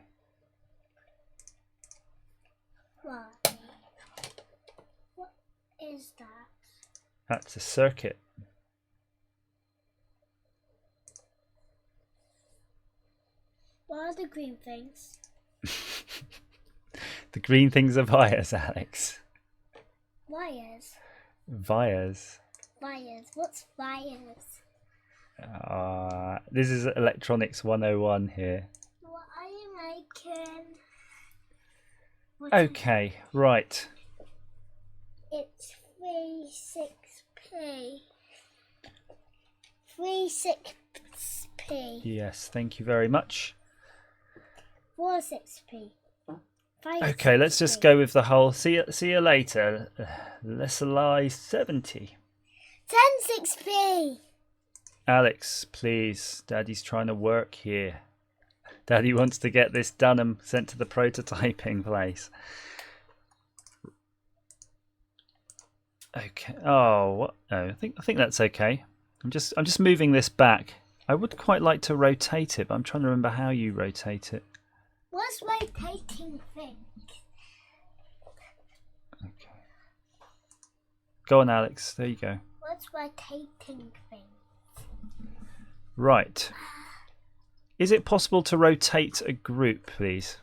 What is that? That's a circuit. the green things? The green things are wires, Alex. Wires. Wires. Wires. What's wires? This is Electronics 101 here. What are you making? Okay, right. It's 36p. 36p. Yes, thank you very much. 46p. Okay, let's just go with the whole. See you later. Let's lie 70. 106p. Alex, please. Daddy's trying to work here. Daddy wants to get this done and sent to the prototyping place. Okay. Oh, what? No, I think that's okay. I'm just moving this back. I would quite like to rotate it, but I'm trying to remember how you rotate it. What's rotating thing? Okay. Go on, Alex. There you go. What's rotating thing? Right. Is it possible to rotate a group, please?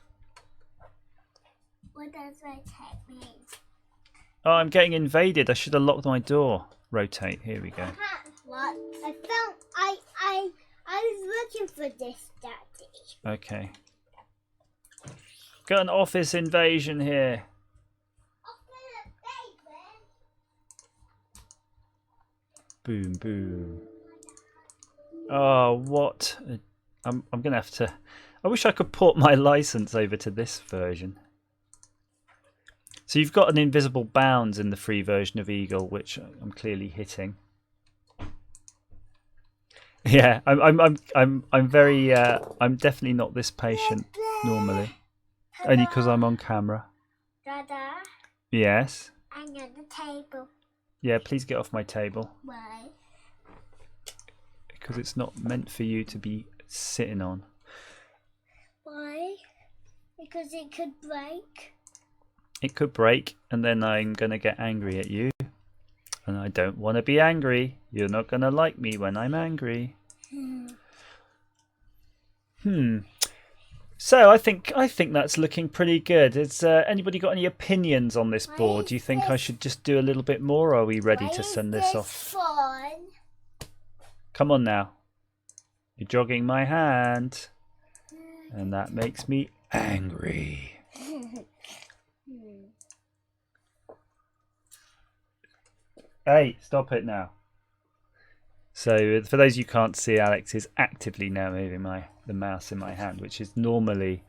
What does rotate mean? Oh, I'm getting invaded. I should have locked my door. Rotate. Here we go. What? I found. I was looking for this, Daddy. Okay. Got an office invasion here. Boom, boom. Oh, what? I'm going to have to... I wish I could port my license over to this version. So you've got an invisible bounds in the free version of Eagle, which I'm clearly hitting. Yeah, I'm very... I'm definitely not this patient normally. Only because I'm on camera. Dada, Yes. I'm on the table. Yeah, please get off my table. Why? Because it's not meant for you to be sitting on. Why? Because it could break. It could break, and then I'm going to get angry at you. And I don't want to be angry. You're not going to like me when I'm angry. So I think that's looking pretty good. Has anybody got any opinions on this board? Do you think I should just do a little bit more, or are we ready to send this off? Fun? Come on now. You're jogging my hand. And that makes me angry. Hey, stop it now. So for those you can't see, Alex is actively now moving the mouse in my hand, which is normally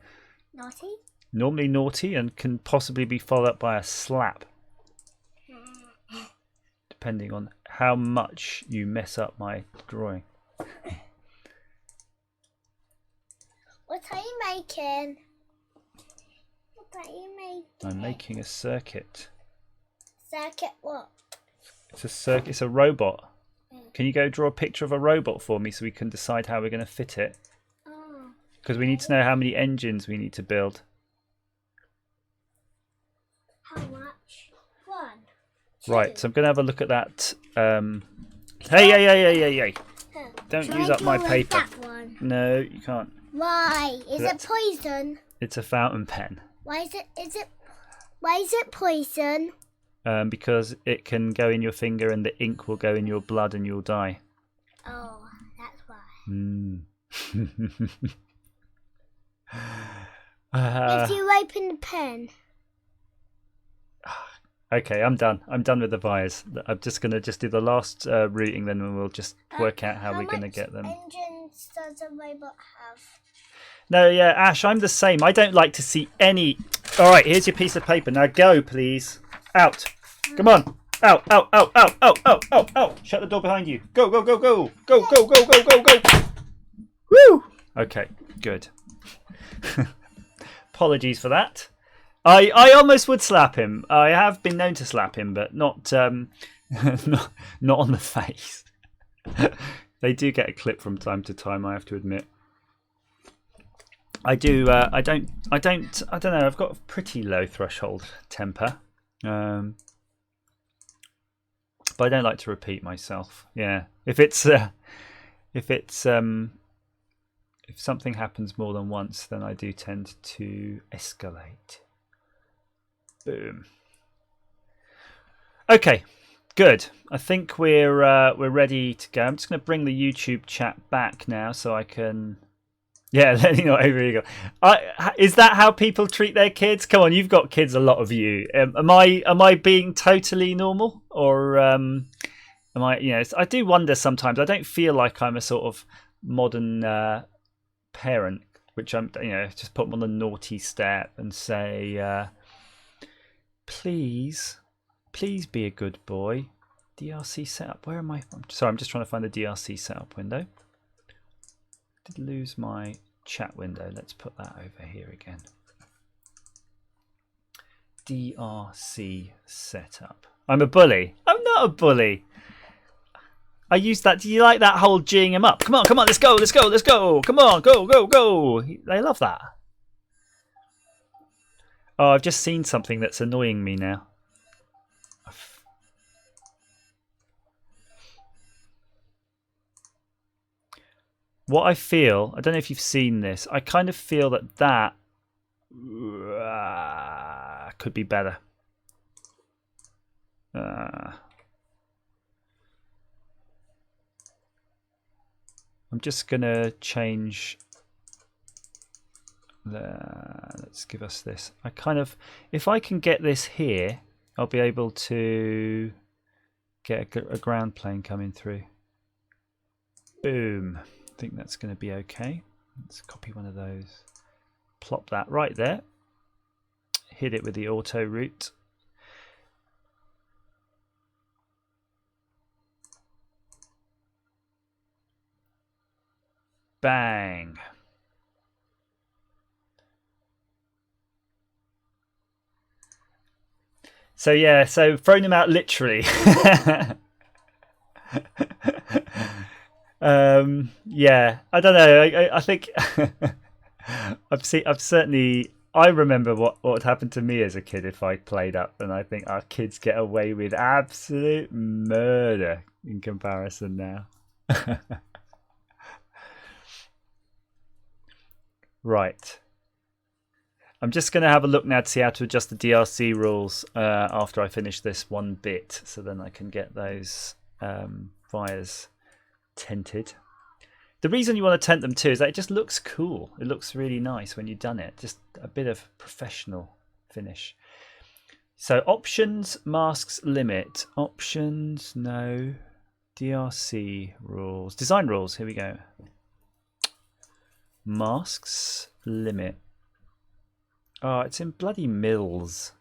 naughty and can possibly be followed up by a slap, depending on how much you mess up my drawing. What are you making? What are you making? I'm making a circuit. Circuit what? It's a circuit. It's a robot. Can you go draw a picture of a robot for me so we can decide how we're going to fit it? Oh. Because we need to know how many engines we need to build. How much? 1, 2. Right, so I'm going to have a look at that. Hey. Don't use up my paper. That one. No, you can't. Why? Is it poison? It's a fountain pen. Why is it poison? Because it can go in your finger and the ink will go in your blood and you'll die. Oh, that's why. If you open the pen. Okay, I'm done. I'm done with the wires. I'm just going to do the last routing, then we'll just work out how we're going to get them. How much engines does a robot have? No, yeah, Ash, I'm the same. I don't like to see any... All right, here's your piece of paper. Now go, please. Out. Come on. Out. Shut the door behind you. Go. Go. Woo! Okay, good. Apologies for that. I almost would slap him. I have been known to slap him, but not not on the face. They do get a clip from time to time, I have to admit. I do. I don't know. I've got a pretty low threshold temper, but I don't like to repeat myself. Yeah, if it's If something happens more than once, then I do tend to escalate. Boom. Okay, good. I think we're ready to go. I'm just going to bring the YouTube chat back now so I can. Yeah, Lenny, not over Eagle. Is that how people treat their kids? Come on, you've got kids, a lot of you. Am I being totally normal, or am I? You know, I do wonder sometimes. I don't feel like I'm a sort of modern parent, which I'm. You know, just put them on the naughty step and say, please be a good boy. DRC setup. Where am I? Sorry, I'm just trying to find the DRC setup window. Did lose my chat window. Let's put that over here again. DRC setup. I'm a bully. I'm not a bully. I used that. Do you like that whole geeing him up? Come on, let's go. Come on, go. They love that. Oh, I've just seen something that's annoying me now. What I feel, I don't know if you've seen this, I kind of feel that could be better. I'm just going to change. Let's give us this. I kind of, if I can get this here, I'll be able to get a ground plane coming through. Boom. I think that's going to be okay. Let's copy one of those. Plop that right there. Hit it with the auto route. Bang. So yeah, so throwing them out literally. Yeah, I don't know. I think I've certainly. I remember what would happen to me as a kid if I played up, and I think our kids get away with absolute murder in comparison now. Right. I'm just going to have a look now to see how to adjust the DRC rules after I finish this one bit, so then I can get those fires tented. The reason you want to tent them too is that it just looks cool. It looks really nice when you've done it. Just a bit of professional finish. So options, masks, limit. Options, no. DRC rules. Design rules, here we go. Masks, limit. Oh, it's in bloody mils.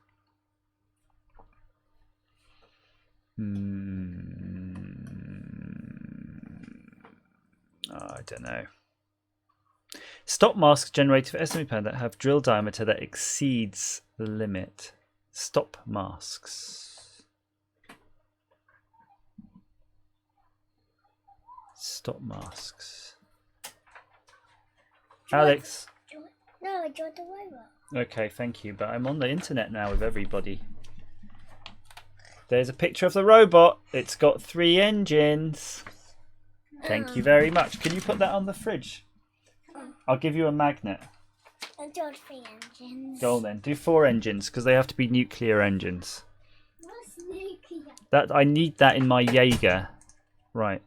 Oh, I don't know. Stop masks generated for SME pen that have drill diameter that exceeds the limit. Stop masks. Stop masks. Alex. No, I joined the robot. Okay, thank you. But I'm on the internet now with everybody. There's a picture of the robot. It's got 3 engines. Thank you very much. Can you put that on the fridge? I'll give you a magnet. I do 3 engines. Go on then. Do 4 engines because they have to be nuclear engines. What's nuclear? That I need that in my Jaeger. Right.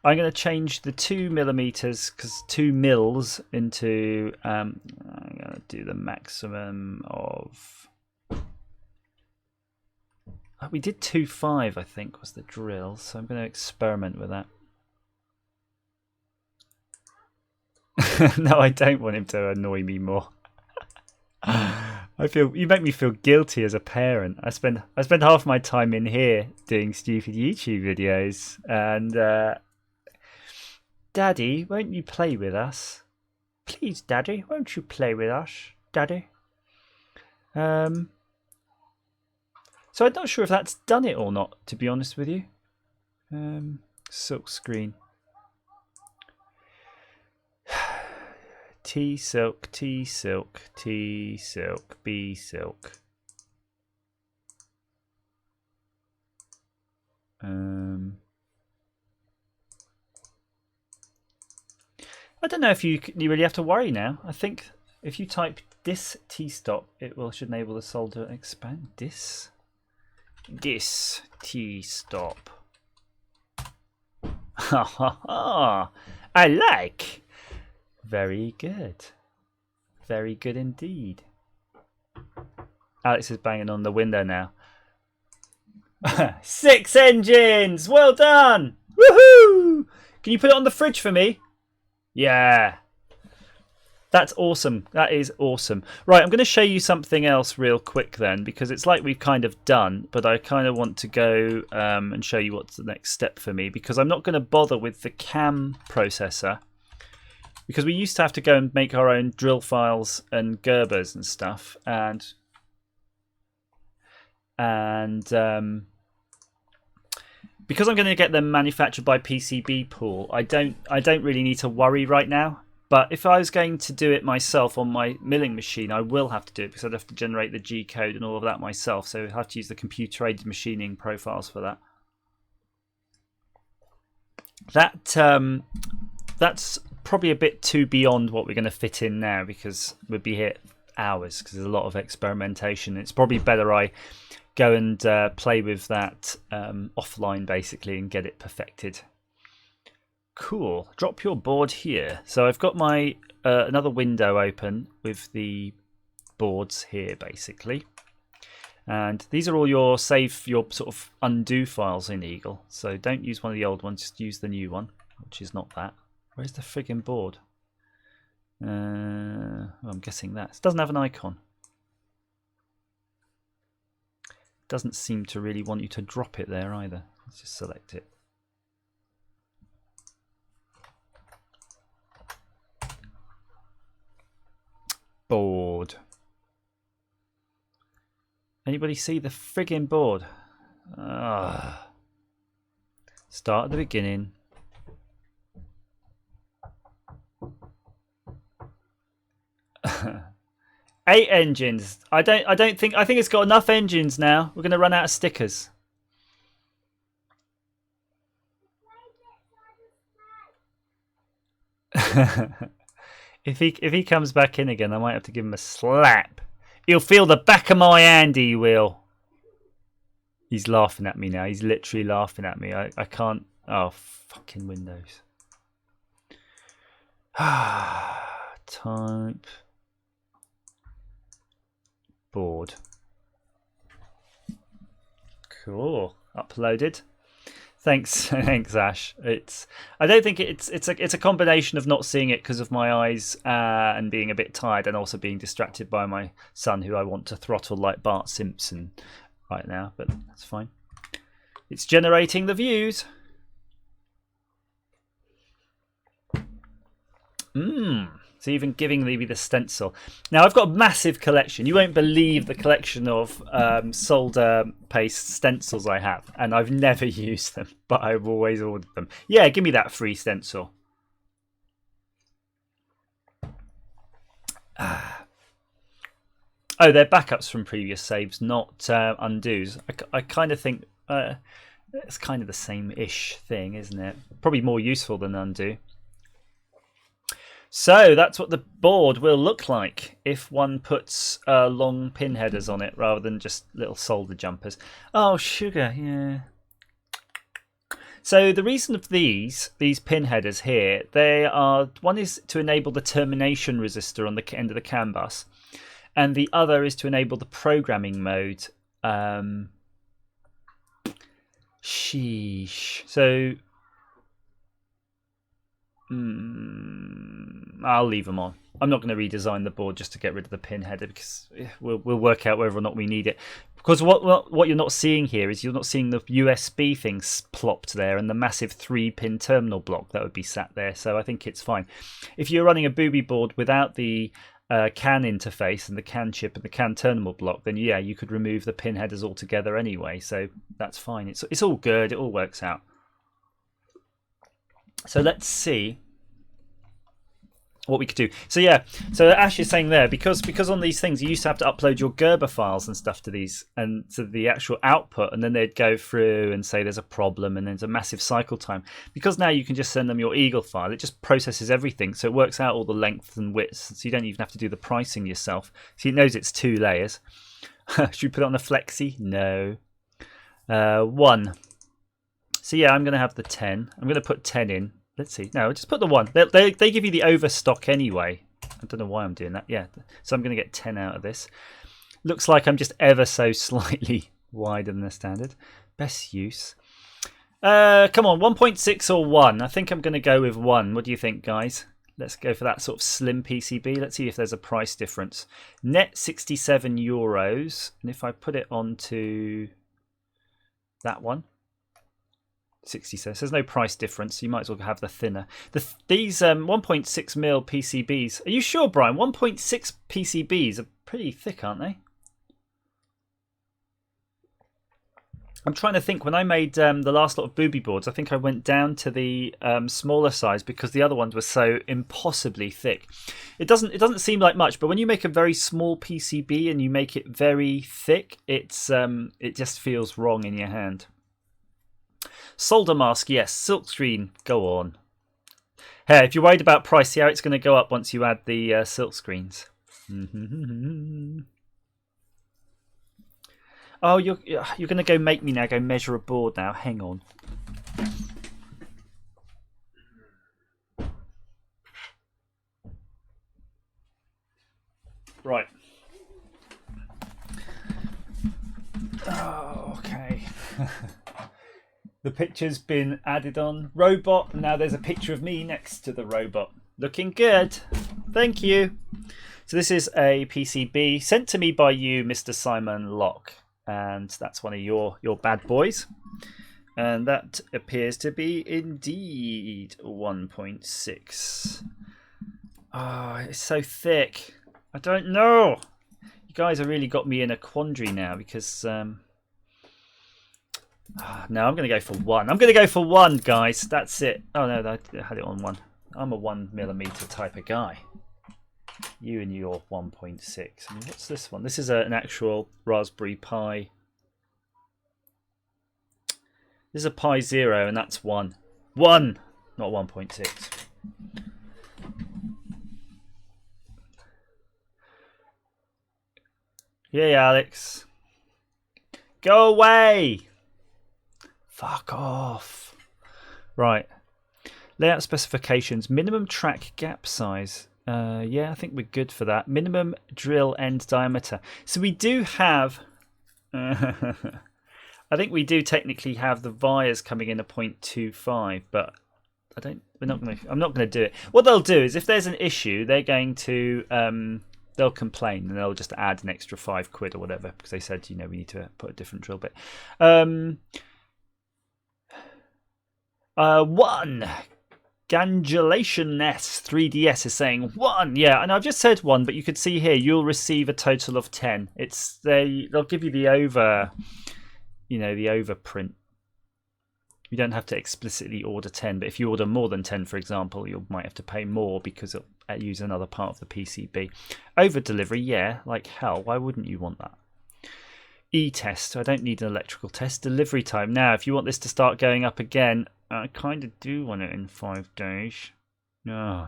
I'm going to change the 2 millimeters because 2 mils into. I'm going to do the maximum of. We did 2.5, I think, was the drill. So I'm going to experiment with that. No, I don't want him to annoy me more. You make me feel guilty as a parent. I spend half my time in here doing stupid YouTube videos, and Daddy, won't you play with us? Please, Daddy, won't you play with us, Daddy? So I'm not sure if that's done it or not, to be honest with you. Silk screen. T silk, T silk, T silk, B silk. I don't know if you really have to worry now. I think if you type this T-stop, it should enable the solder expand. This T-stop. Ha ha ha! I like. Very good. Very good indeed. Alex is banging on the window now. 6 engines! Well done! Woohoo! Can you put it on the fridge for me? Yeah. That's awesome. That is awesome. Right, I'm going to show you something else real quick then, because it's like we've kind of done, but I kind of want to go and show you what's the next step for me, because I'm not going to bother with the CAM processor, because we used to have to go and make our own drill files and Gerbers and stuff, and because I'm going to get them manufactured by PCB Pool, I don't really need to worry right now. But if I was going to do it myself on my milling machine, I will have to do it because I'd have to generate the G code and all of that myself. So I have to use the computer-aided machining profiles for that. That's probably a bit too beyond what we're going to fit in now, because we'd be here hours because there's a lot of experimentation. It's probably better I go and play with that offline basically and get it perfected. Cool. Drop your board here. So I've got my another window open with the boards here basically, and these are all your sort of undo files in Eagle. So don't use one of the old ones, just use the new one, which is not that. Where's the friggin' board? Well, I'm guessing that it doesn't have an icon. Doesn't seem to really want you to drop it there either. Let's just select it. Board. Anybody see the friggin' board? Start at the beginning. Eight engines. I think it's got enough engines now. We're gonna run out of stickers. If he comes back in again, I might have to give him a slap. He'll feel the back of my hand, he will. He's laughing at me now. He's literally laughing at me. I can't. Oh, fucking Windows. Type. Board. Cool. Uploaded. Thanks, thanks, Ash. I don't think it's a combination of not seeing it because of my eyes and being a bit tired, and also being distracted by my son, who I want to throttle like Bart Simpson right now. But that's fine. It's generating the views. It's even giving me the stencil. Now I've got a massive collection. You won't believe the collection of solder paste stencils I have, and I've never used them, but I've always ordered them. Yeah, give me that free stencil. Oh, they're backups from previous saves, not undos. I kind of think it's kind of the same-ish thing, isn't it? Probably more useful than undo. So that's what the board will look like if one puts long pin headers on it rather than just little solder jumpers. Oh, sugar, yeah. So the reason of these pin headers here, one is to enable the termination resistor on the end of the CAN bus, and the other is to enable the programming mode. Sheesh. So I'll leave them on. I'm not going to redesign the board just to get rid of the pin header, because we'll work out whether or not we need it. Because what you're not seeing here is you're not seeing the USB things plopped there and the massive 3-pin terminal block that would be sat there. So I think it's fine. If you're running a Boobie board without the CAN interface and the CAN chip and the CAN terminal block, then yeah, you could remove the pin headers altogether anyway. So that's fine. It's all good. It all works out. So let's see what we could do. So yeah, so Ash is saying there, because on these things you used to have to upload your Gerber files and stuff to these and to the actual output, and then they'd go through and say there's a problem and there's a massive cycle time. Because now you can just send them your Eagle file, it just processes everything, so it works out all the lengths and widths, so you don't even have to do the pricing yourself. So it knows it's 2 layers. Should we put it on a flexi? No. 1. So yeah, I'm going to have the 10. I'm going to put 10 in. Let's see. No, just put the 1. They give you the overstock anyway. I don't know why I'm doing that. Yeah, so I'm going to get 10 out of this. Looks like I'm just ever so slightly wider than the standard. Best use. Come on, 1.6 or 1. I think I'm going to go with 1. What do you think, guys? Let's go for that sort of slim PCB. Let's see if there's a price difference. Net €67. And if I put it onto that one, 67. There's no price difference. You might as well have the thinner. These 1.6mm PCBs. Are you sure, Brian? 1.6 PCBs are pretty thick, aren't they? I'm trying to think. When I made the last lot of Boobie boards, I think I went down to the smaller size because the other ones were so impossibly thick. It doesn't seem like much, but when you make a very small PCB and you make it very thick, it just feels wrong in your hand. Solder mask, yes. Silkscreen, go on. Hey, if you're worried about price, see how it's going to go up once you add the silk screens. Oh, you're going to go make me now go measure a board now. Hang on. Right. Oh, okay. The picture's been added on robot, and now there's a picture of me next to the robot. Looking good. Thank you. So this is a PCB sent to me by you, Mr. Simon Locke. And that's one of your bad boys. And that appears to be indeed 1.6. Oh, it's so thick. I don't know. You guys have really got me in a quandary now because... no, I'm going to go for 1. I'm going to go for 1, guys. That's it. Oh, no, I had it on 1. I'm a 1mm type of guy. You and your 1.6. I mean, what's this one? This is an actual Raspberry Pi. This is a Pi 0, and that's 1. 1, not 1.6. Yay, Alex. Go away! Fuck off. Right. Layout specifications. Minimum track gap size. Yeah, I think we're good for that. Minimum drill end diameter. So we do have... I think we do technically have the wires coming in at 0.25, but I'm not going to do it. What they'll do is if there's an issue, they're going to... they'll complain and they'll just add an extra £5 or whatever because they said, we need to put a different drill bit. 1. Gangulation Nest 3DS is saying 1. Yeah, and I've just said 1, but you could see here you'll receive a total of 10. They'll give you the over, the overprint. You don't have to explicitly order 10, but if you order more than 10, for example, you might have to pay more because it'll use another part of the PCB. Over delivery, yeah, like hell. Why wouldn't you want that? E-test. I don't need an electrical test. Delivery time. Now, if you want this to start going up again, I kind of do want it in 5 days. To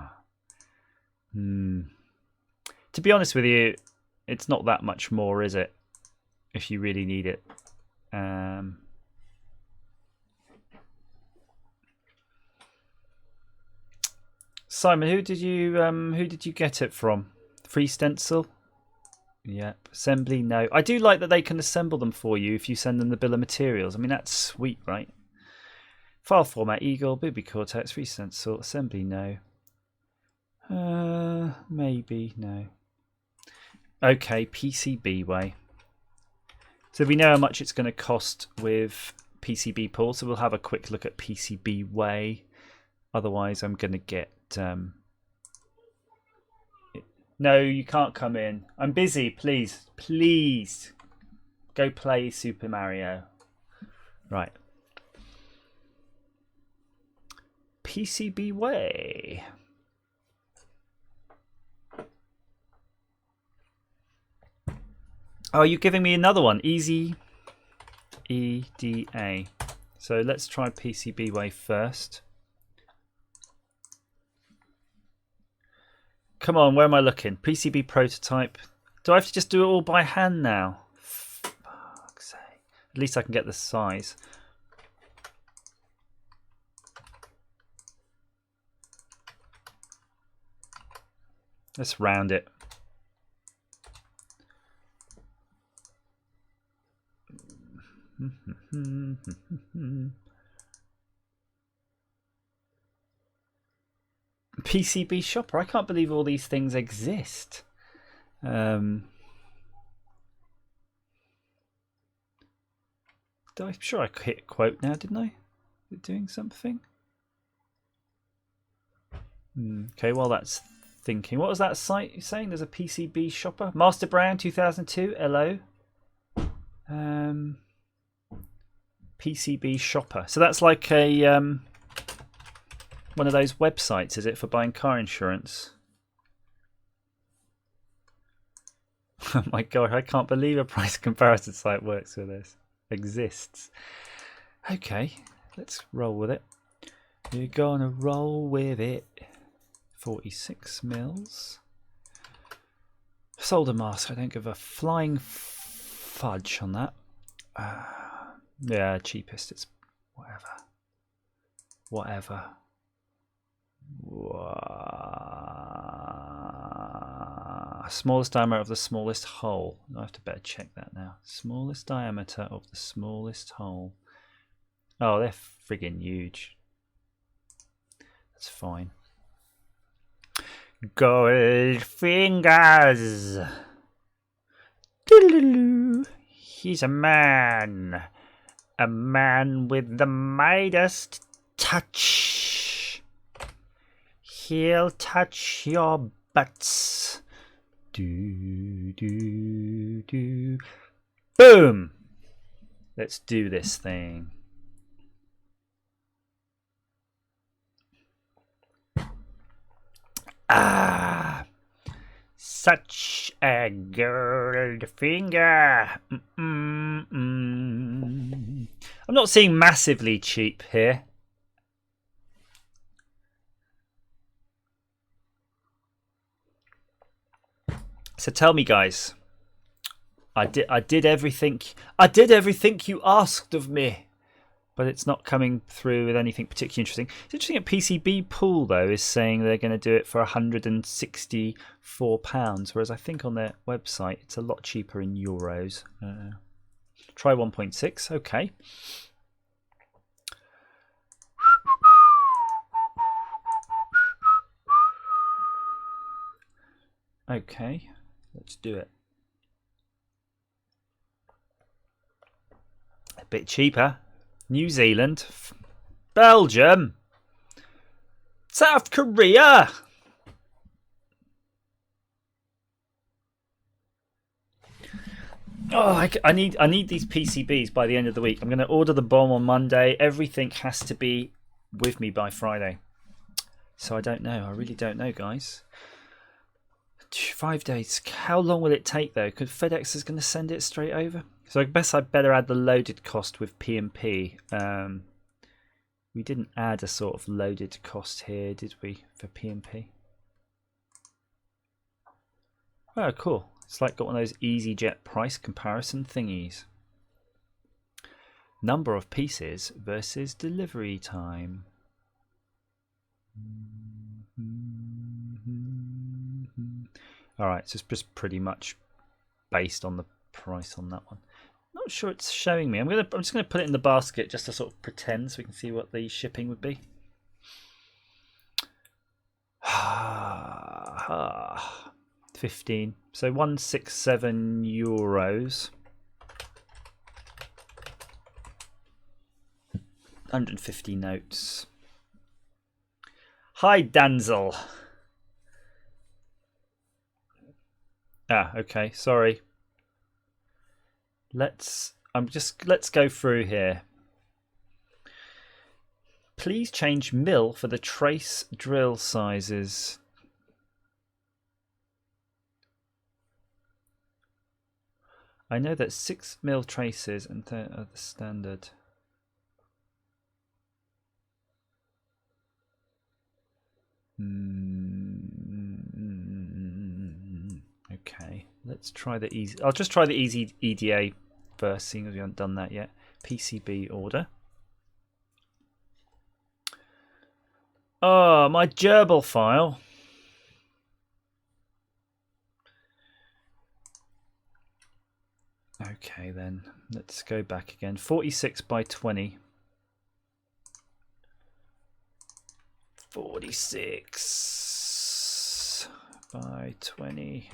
be honest with you, it's not that much more, is it? If you really need it. Simon, who did you get it from? Free stencil? Yep. Assembly? No. I do like that they can assemble them for you if you send them the bill of materials. I mean, that's sweet, right? File format, Eagle, Boobie Cortex, free stencil, assembly, no. Maybe, no. Okay, PCB way. So we know how much it's going to cost with PCB pull, so we'll have a quick look at PCB way. Otherwise, I'm going to get... No, you can't come in. I'm busy, please. Please. Go play Super Mario. Right. PCB way. Oh, you're giving me another one. Easy EDA. So let's try PCB way first. Come on, where am I looking? PCB prototype. Do I have to just do it all by hand now? Fuck's sake. At least I can get the size. Let's round it. PCB shopper. I can't believe all these things exist. I'm sure I hit quote now, didn't I? Is it doing something? Okay, well that's thinking. What was that site saying? There's a PCB shopper. Master Brand 2002. Hello. PCB shopper. So that's like a one of those websites, is it, for buying car insurance? Oh my god, I can't believe a price comparison site works with this. Exists. Okay, let's roll with it. You're gonna roll with it. 46 mils. Solder mask. I don't give a flying fudge on that. Yeah, cheapest. It's whatever. Whatever. Smallest diameter of the smallest hole. I have to better check that now. Smallest diameter of the smallest hole. Oh, they're friggin' huge. That's fine. Gold fingers. He's a man. A man with the Midas touch. He'll touch your butts. Do, do, do. Boom! Let's do this thing. Ah! Such a gold finger. I'm not seeing massively cheap here. So tell me, guys, I did everything you asked of me, but it's not coming through with anything particularly interesting. It's interesting that PCB Pool though is saying they're going to do it for £164, whereas I think on their website it's a lot cheaper in euros. Try 1.6. Okay. Okay. Let's do it. A bit cheaper. New Zealand. Belgium. South Korea. Oh, I need these PCBs by the end of the week. I'm going to order the bomb on Monday. Everything has to be with me by Friday. So I don't know. I really don't know, guys. 5 days. How long will it take though? Because FedEx is going to send it straight over. So I guess I'd better add the loaded cost with P&P. We didn't add a sort of loaded cost here, did we, for P&P? Oh, cool. It's like got one of those EasyJet price comparison thingies. Number of pieces versus delivery time. Alright, so it's just pretty much based on the price on that one. Not sure it's showing me. I'm just gonna put it in the basket just to sort of pretend so we can see what the shipping would be. 15. So 167 euros. 150 notes. Hi, Danzel. Ah, okay, sorry. Let's go through here. Please change mill for the trace drill sizes. I know that 6mm traces and are the standard. Okay, let's try the easy. I'll just try the easy EDA first, seeing as we haven't done that yet. PCB order. Oh, my Gerber file. Okay, then let's go back again. 46 by 20. 46 by 20.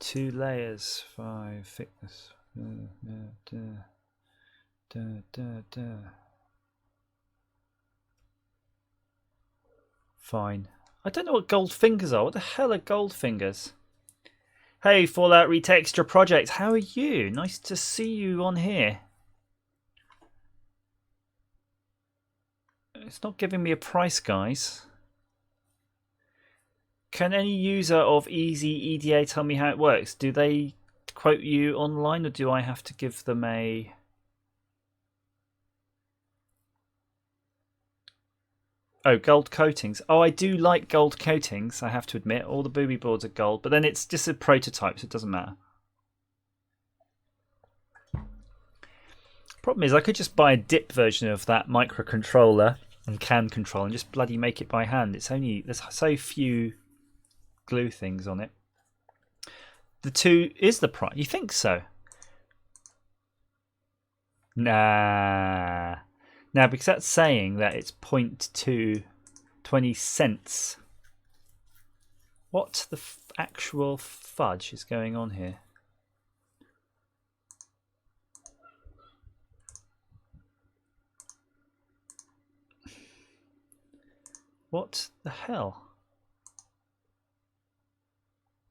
2 layers, 5 thickness. Fine. I don't know what gold fingers are. What the hell are gold fingers? Hey, Fallout Retexture Project, how are you? Nice to see you on here. It's not giving me a price, guys. Can any user of Easy EDA tell me how it works? Do they quote you online, or do I have to give them a... Oh, gold coatings. Oh, I do like gold coatings, I have to admit. All the Boobie boards are gold, but then it's just a prototype, so it doesn't matter. Problem is, I could just buy a dip version of that microcontroller and CAN control and just bloody make it by hand. It's only, there's so few glue things on it. The 2 is the price. You think so? Nah. Now, because that's saying that it's 0.2 20 cents. What the actual fudge is going on here? What the hell?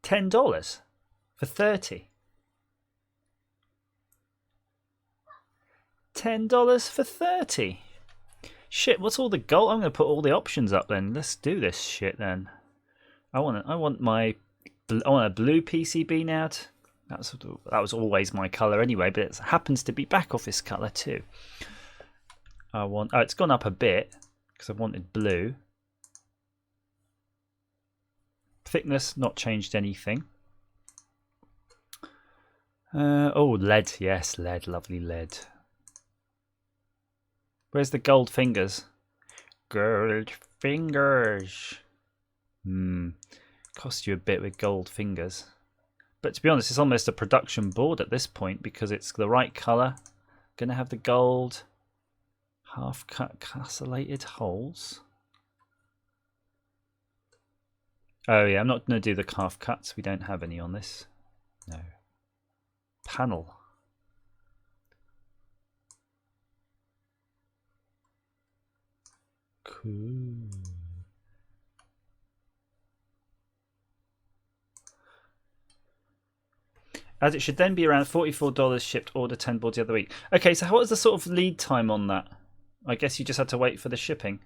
$10 for 30. $10 for 30. Shit, what's all the gold? I'm going to put all the options up then. Let's do this shit then. I want a blue PCB now. That was always my color anyway, but it happens to be back office color too. Oh, it's gone up a bit because I wanted blue. Thickness, not changed anything. Oh, lead. Yes, lead. Lovely lead. Where's the gold fingers? Gold fingers. Cost you a bit with gold fingers. But to be honest, it's almost a production board at this point because it's the right colour. Gonna have the gold half cut castellated holes. Oh yeah, I'm not gonna do the half cuts. We don't have any on this. No. Panel. Cool. As it should then be around $44 shipped, order 10 boards the other week. Okay, so what was the sort of lead time on that? I guess you just had to wait for the shipping.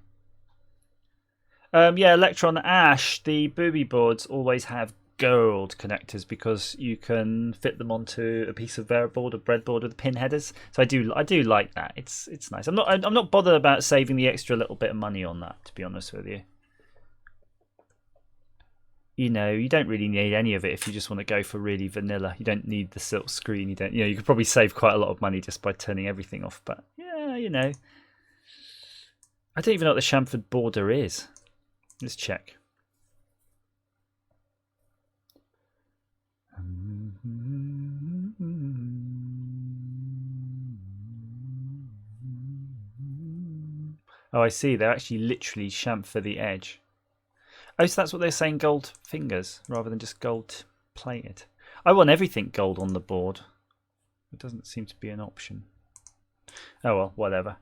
Yeah, Electron Ash, the Boobie boards always have gold connectors because you can fit them onto a piece of board or breadboard with the pin headers. So I do like that. It's nice. I'm not bothered about saving the extra little bit of money on that, to be honest with you. You know, you don't really need any of it if you just want to go for really vanilla. You don't need the silk screen. You could probably save quite a lot of money just by turning everything off. But yeah, you know, I don't even know what the chamfered border is. Let's check. Oh, I see. They're actually literally chamfer the edge. Oh, so that's what they're saying, gold fingers, rather than just gold plated. I want everything gold on the board. It doesn't seem to be an option. Oh well, whatever.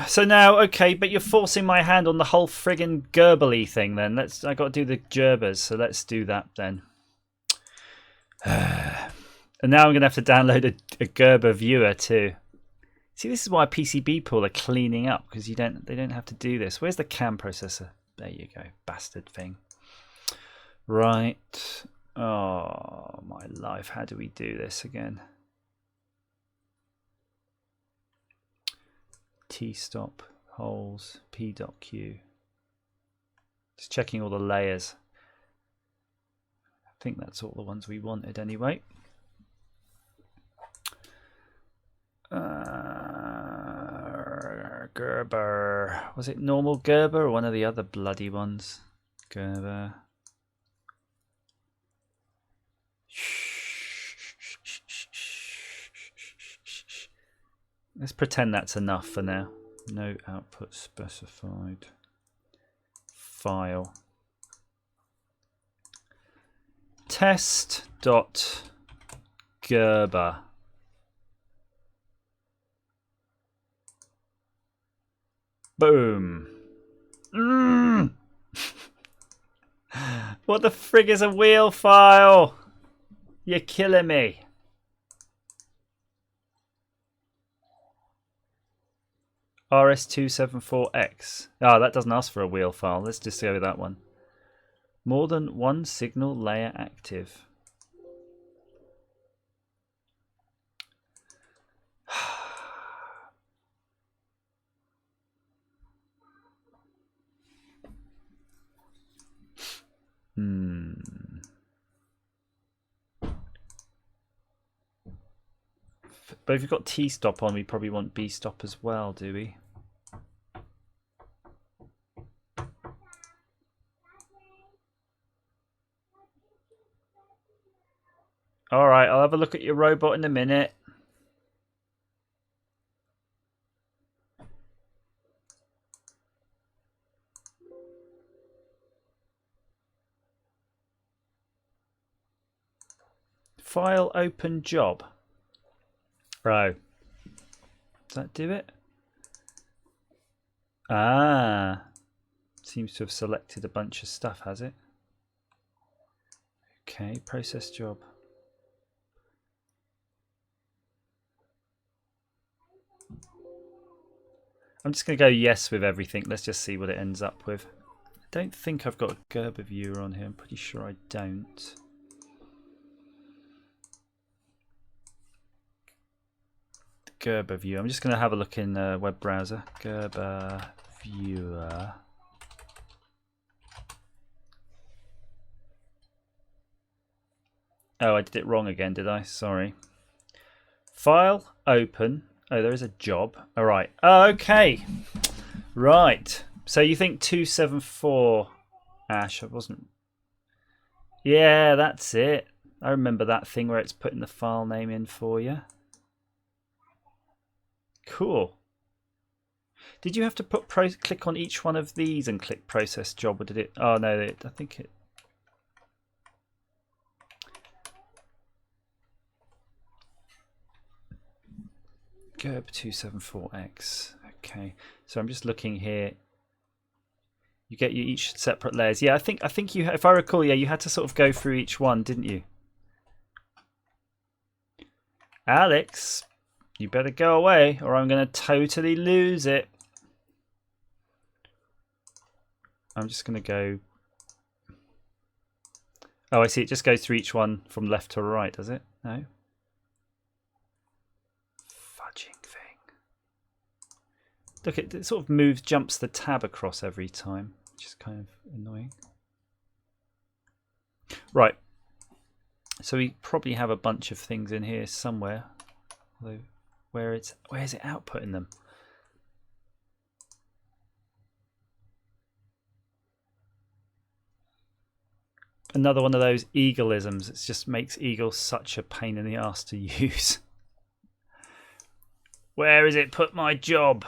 So now, okay, but you're forcing my hand on the whole friggin' Gerber-y thing then. I got to do the Gerbers, so let's do that then. And now I'm going to have to download a Gerber viewer too. See, this is why PCB pool are cleaning up, because they don't have to do this. Where's the CAN processor? There you go, bastard thing. Right. Oh, my life. How do we do this again? T-stop, holes, P.Q. Just checking all the layers. I think that's all the ones we wanted anyway. Gerber. Was it normal Gerber or one of the other bloody ones? Gerber. Let's pretend that's enough for now. No output specified. File. Test.gerber. Boom. What the frig is a wheel file? You're killing me. RS274X. Oh, that doesn't ask for a wheel file. Let's just go with that one. More than one signal layer active. But if you've got T-stop on, we probably want B-stop as well, do we? Alright, I'll have a look at your robot in a minute. File open job. Right. Does that do it? Ah. Seems to have selected a bunch of stuff, has it? Okay, process job. I'm just going to go yes with everything. Let's just see what it ends up with. I don't think I've got a Gerber viewer on here. I'm pretty sure I don't. Gerber viewer. I'm just going to have a look in the web browser. Gerber viewer. Oh, I did it wrong again, did I? Sorry. File, open. Oh, there is a job. All right. Oh, okay. Right. So you think 274, Ash? I wasn't. Yeah, that's it. I remember that thing where it's putting the file name in for you. Cool. Did you have to put click on each one of these and click process job, or did it? Oh no, I think it. Gerber 274X. Okay, so I'm just looking here. You get you each separate layers. Yeah, I think you. If I recall, yeah, you had to sort of go through each one, didn't you? Alex, you better go away, or I'm going to totally lose it. I'm just going to go. Oh, I see. It just goes through each one from left to right, does it? No. Look, it sort of moves, jumps the tab across every time, which is kind of annoying. Right. So we probably have a bunch of things in here somewhere. Although, where is it outputting them? Another one of those Eagleisms. It just makes Eagle such a pain in the ass to use. Where is it put my job?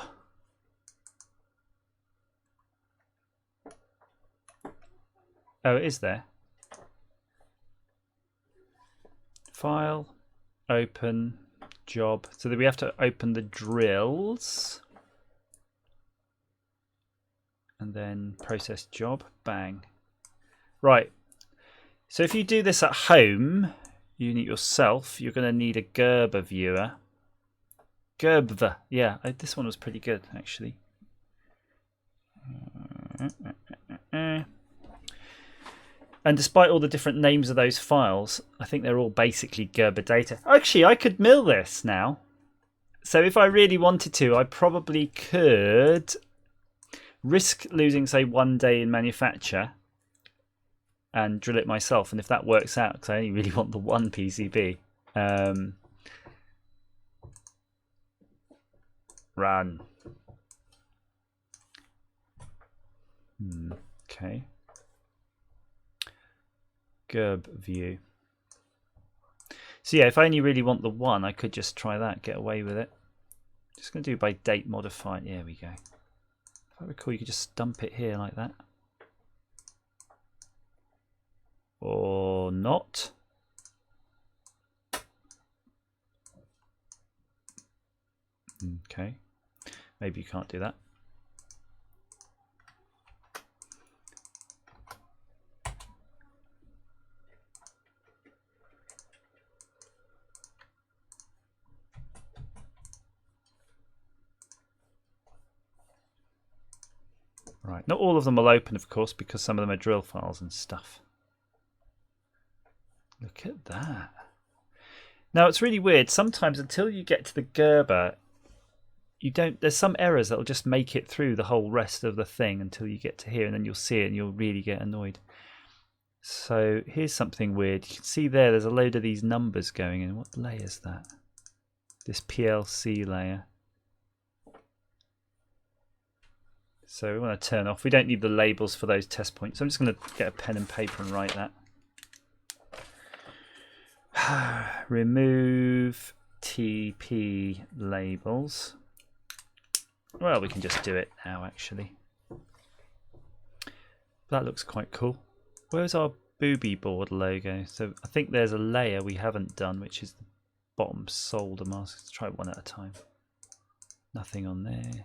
Oh, it is there. File, open, job. So that we have to open the drills. And then process job. Bang. Right. So if you do this at home, unit yourself, you're going to need a Gerber viewer. Gerber. Yeah, this one was pretty good, actually. And despite all the different names of those files, I think they're all basically Gerber data. Actually, I could mill this now. So if I really wanted to, I probably could risk losing, say, 1 day in manufacture and drill it myself. And if that works out, because I only really want the one PCB. Run. Okay. Gerb view. So yeah, if I only really want the one, I could just try that, get away with it. Just going to do by date modify. There we go. If I recall, you could just dump it here like that. Or not. Okay. Maybe you can't do that. Right, not all of them will open, of course, because some of them are drill files and stuff. Look at that. Now, it's really weird. Sometimes until you get to the Gerber, there's some errors that will just make it through the whole rest of the thing until you get to here, and then you'll see it and you'll really get annoyed. So here's something weird. You can see there's a load of these numbers going in. What layer is that? This PLC layer. So we want to turn off. We don't need the labels for those test points. So I'm just going to get a pen and paper and write that. Remove TP labels. Well, we can just do it now, actually. That looks quite cool. Where's our Boobie Board logo? So I think there's a layer we haven't done, which is the bottom solder mask. Let's try one at a time. Nothing on there.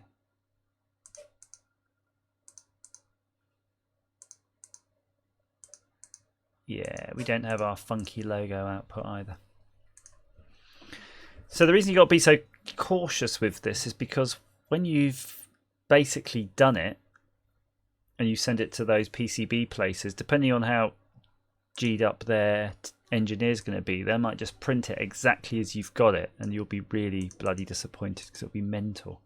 Yeah, we don't have our funky logo output either. So the reason you've got to be so cautious with this is because when you've basically done it and you send it to those PCB places, depending on how G'd up their engineer's going to be, they might just print it exactly as you've got it and you'll be really bloody disappointed because it'll be mental.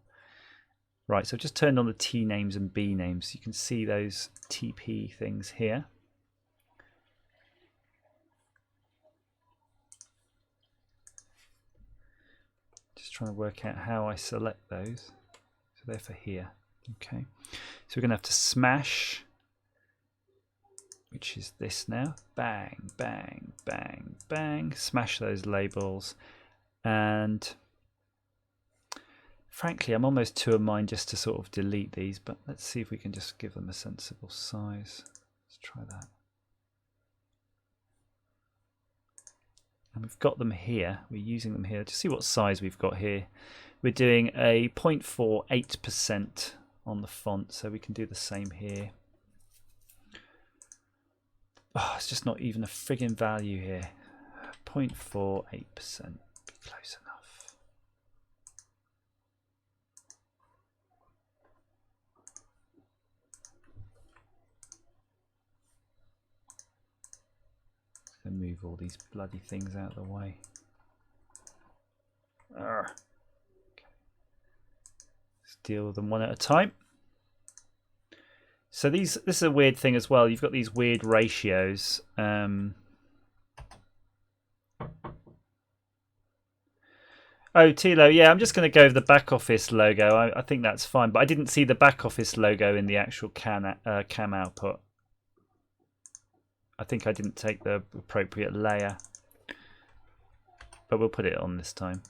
Right, so I've just turned on the T names and B names. You can see those TP things here. Just trying to work out how I select those. So they're for here. Okay. So we're going to have to smash, which is this now. Bang, bang, bang, bang. Smash those labels. And frankly, I'm almost to a mind just to sort of delete these, but let's see if we can just give them a sensible size. Let's try that. And we've got them here. We're using them here. Just see what size we've got here. We're doing a 0.48% on the font, so we can do the same here. Oh, it's just not even a friggin' value here. 0.48%. Be close enough. And move all these bloody things out of the way. Okay. Let's deal with them one at a time. So this is a weird thing as well. You've got these weird ratios. Oh, Tilo, yeah, I'm just going to go with the back office logo. I think that's fine, but I didn't see the back office logo in the actual cam output. I think I didn't take the appropriate layer, but we'll put it on this time.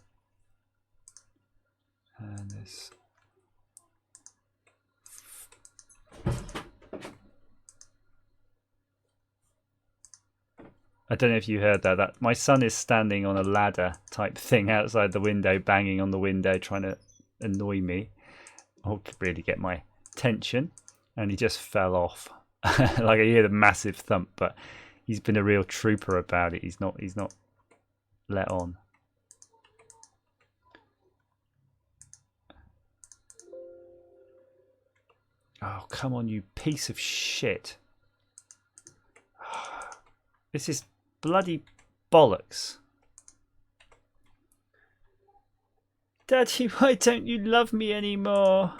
And this. I don't know if you heard that. My son is standing on a ladder type thing outside the window, banging on the window, trying to annoy me or really get my attention, and he just fell off. Like I hear the massive thump, but he's been a real trooper about it. He's not let on. Oh, come on, you piece of shit. This is bloody bollocks. Daddy, why don't you love me anymore?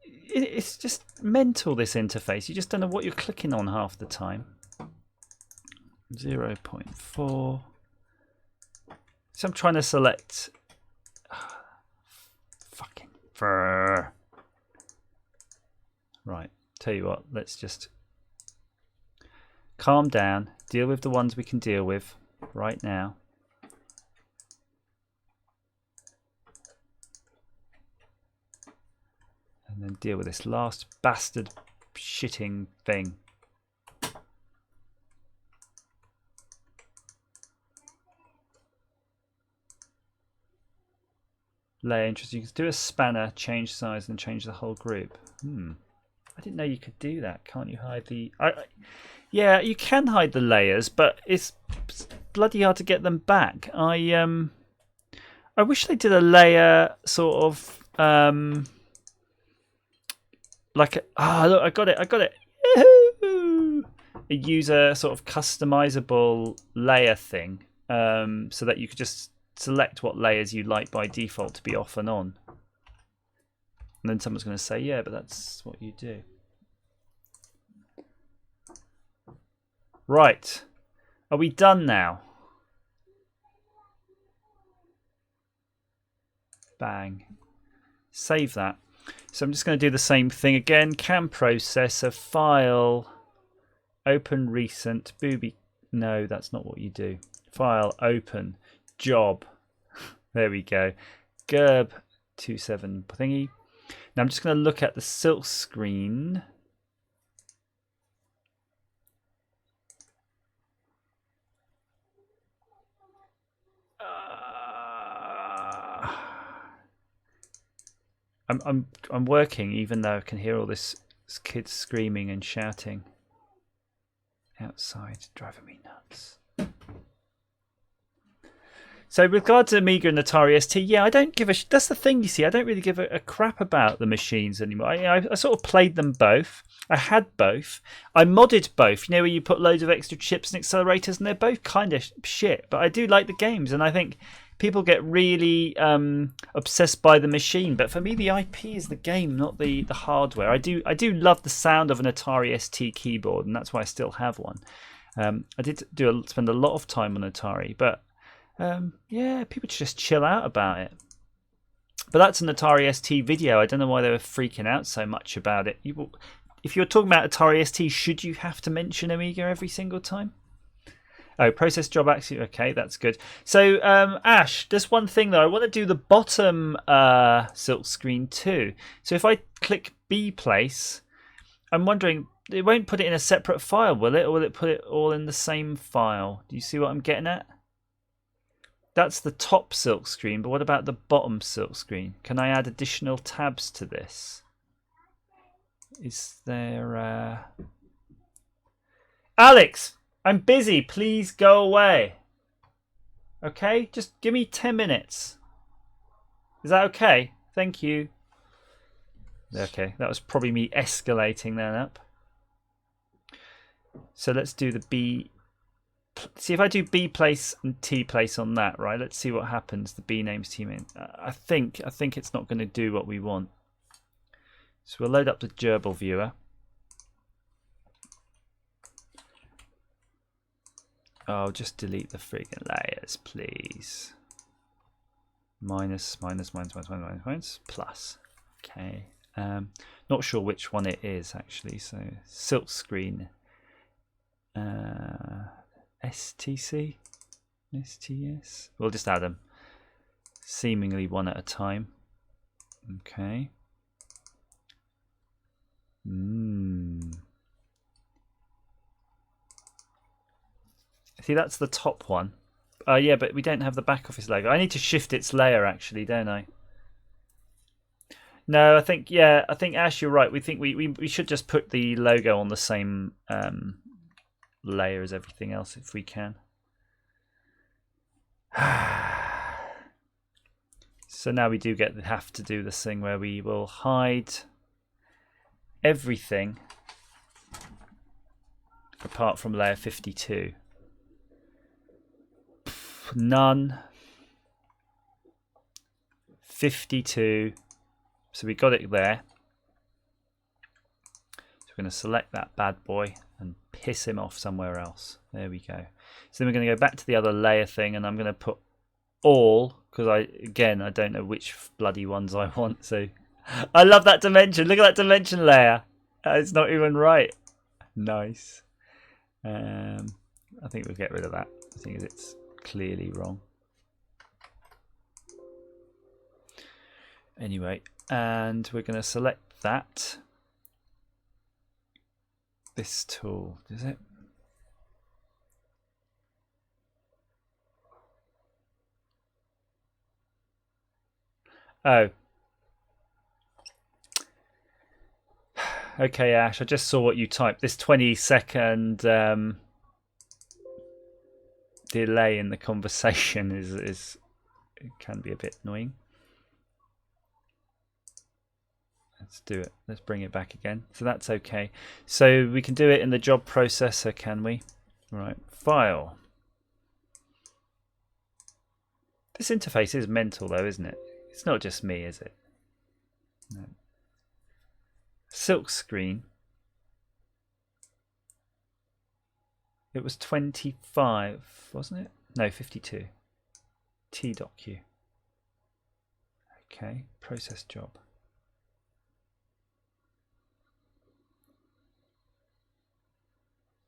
It's just mental, this interface. You just don't know what you're clicking on half the time. 0.4. So I'm trying to select... fucking... Right, tell you what, let's just... calm down, deal with the ones we can deal with right now. And then deal with this last bastard shitting thing. Layer interesting. You can do a spanner, change size, and change the whole group. I didn't know you could do that. Can't you hide the... yeah, you can hide the layers, but it's bloody hard to get them back. I wish they did a layer sort of like look, I got it. Yahoo! A user sort of customizable layer thing, so that you could just select what layers you like by default to be off and on. And then someone's going to say, yeah, but that's what you do. Right. Are we done now? Bang. Save that. So I'm just going to do the same thing again. Cam processor, file, open recent, Boobie. No, that's not what you do. File, open, job. There we go. Gerb 27 thingy. Now I'm just going to look at the silk screen. I'm working, even though I can hear all this kids screaming and shouting outside, driving me nuts. So with regard to Amiga and Atari ST, yeah, I don't give a... That's the thing, you see. I don't really give a crap about the machines anymore. I sort of played them both. I had both. I modded both, you know, where you put loads of extra chips and accelerators, and they're both kind of shit. But I do like the games, and I think people get really obsessed by the machine. But for me, the IP is the game, not the hardware. I do love the sound of an Atari ST keyboard, and that's why I still have one. I did spend a lot of time on Atari, but... yeah, people just chill out about it. But that's an Atari ST video. I don't know why they were freaking out so much about it. If you're talking about Atari ST, should you have to mention Amiga every single time? Oh, process job actually. Okay, that's good. So, Ash, there's one thing though. I want to do the bottom silk screen too. So if I click B place, I'm wondering, it won't put it in a separate file, will it? Or will it put it all in the same file? Do you see what I'm getting at? That's the top silk screen, but what about the bottom silk screen? Can I add additional tabs to this? Is there... Alex, I'm busy. Please go away. Okay? Just give me 10 minutes. Is that okay? Thank you. Okay, that was probably me escalating that up. So let's do the B... See if I do B place and T place on that, right? Let's see what happens. The B names T name. I think it's not going to do what we want. So we'll load up the Gerber viewer. Oh, just delete the friggin' layers, please. Minus, plus. Okay. Not sure which one it is actually. So silk screen. STC? STS? We'll just add them. Seemingly one at a time. Okay. See, that's the top one. Yeah, but we don't have the back office logo. I need to shift its layer actually, don't I? No, I think Ash, you're right. We think we should just put the logo on the same layer as everything else if we can. So now we do have to do this thing where we will hide everything apart from layer 52. None. 52. So we got it there. So we're going to select that bad boy and piss him off somewhere else. There we go. So then we're going to go back to the other layer thing, and I'm going to put all, because I don't know which bloody ones I want. So I love that dimension. Look at that dimension layer. It's not even right. Nice. I think we'll get rid of that. I think it's clearly wrong. Anyway, and we're going to select that. This tool, is it? Oh. Okay, Ash, I just saw what you typed. This 20-second delay in the conversation is it can be a bit annoying. Let's do it. Let's bring it back again. So that's okay. So we can do it in the job processor, can we? Right, file. This interface is mental though, isn't it? It's not just me, is it? No. Silk screen. It was 25, wasn't it? No, 52. T.Q. Okay, process job.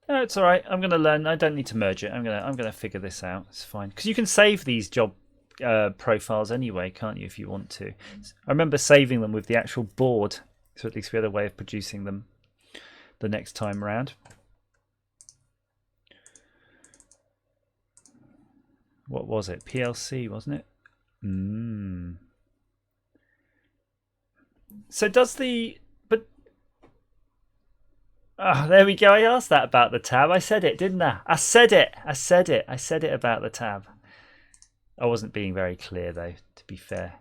No, it's all right. I'm going to learn. I don't need to merge it. I'm going to figure this out. It's fine because you can save these job profiles anyway, can't you? If you want to. I remember saving them with the actual board, so at least we had a way of producing them the next time around. What was it? PLC, wasn't it? So does the... But... Oh, there we go. I asked that about the tab. I said it, didn't I? I said it about the tab. I wasn't being very clear, though, to be fair.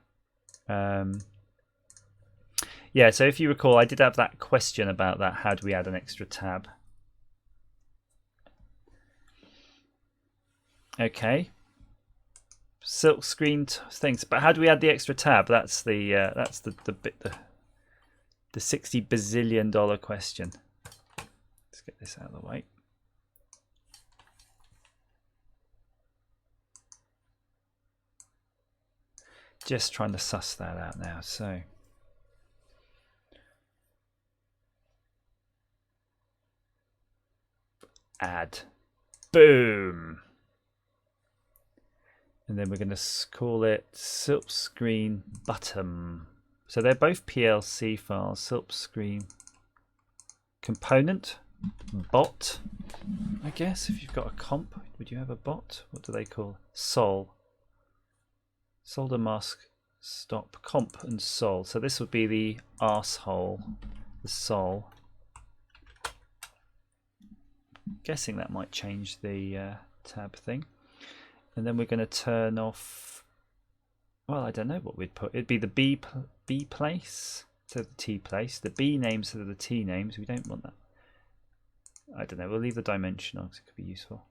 Yeah, so if you recall, I did have that question about that. How do we add an extra tab? Okay. Silk screen things, but how do we add the extra tab? That's the $60 bazillion question. Let's get this out of the way. Just trying to suss that out now. So add, boom. And then we're going to call it silk screen bottom. So they're both PLC files. Silk screen component bot. I guess if you've got a comp, would you have a bot? What do they call? Sol. Solder mask stop comp and sol. So this would be the arsehole, the sol. Guessing that might change the tab thing. And then we're going to turn off, well, I don't know what we'd put. It'd be the B place, so the T place, the B names so the T names. We don't want that. I don't know. We'll leave the dimension on because it could be useful.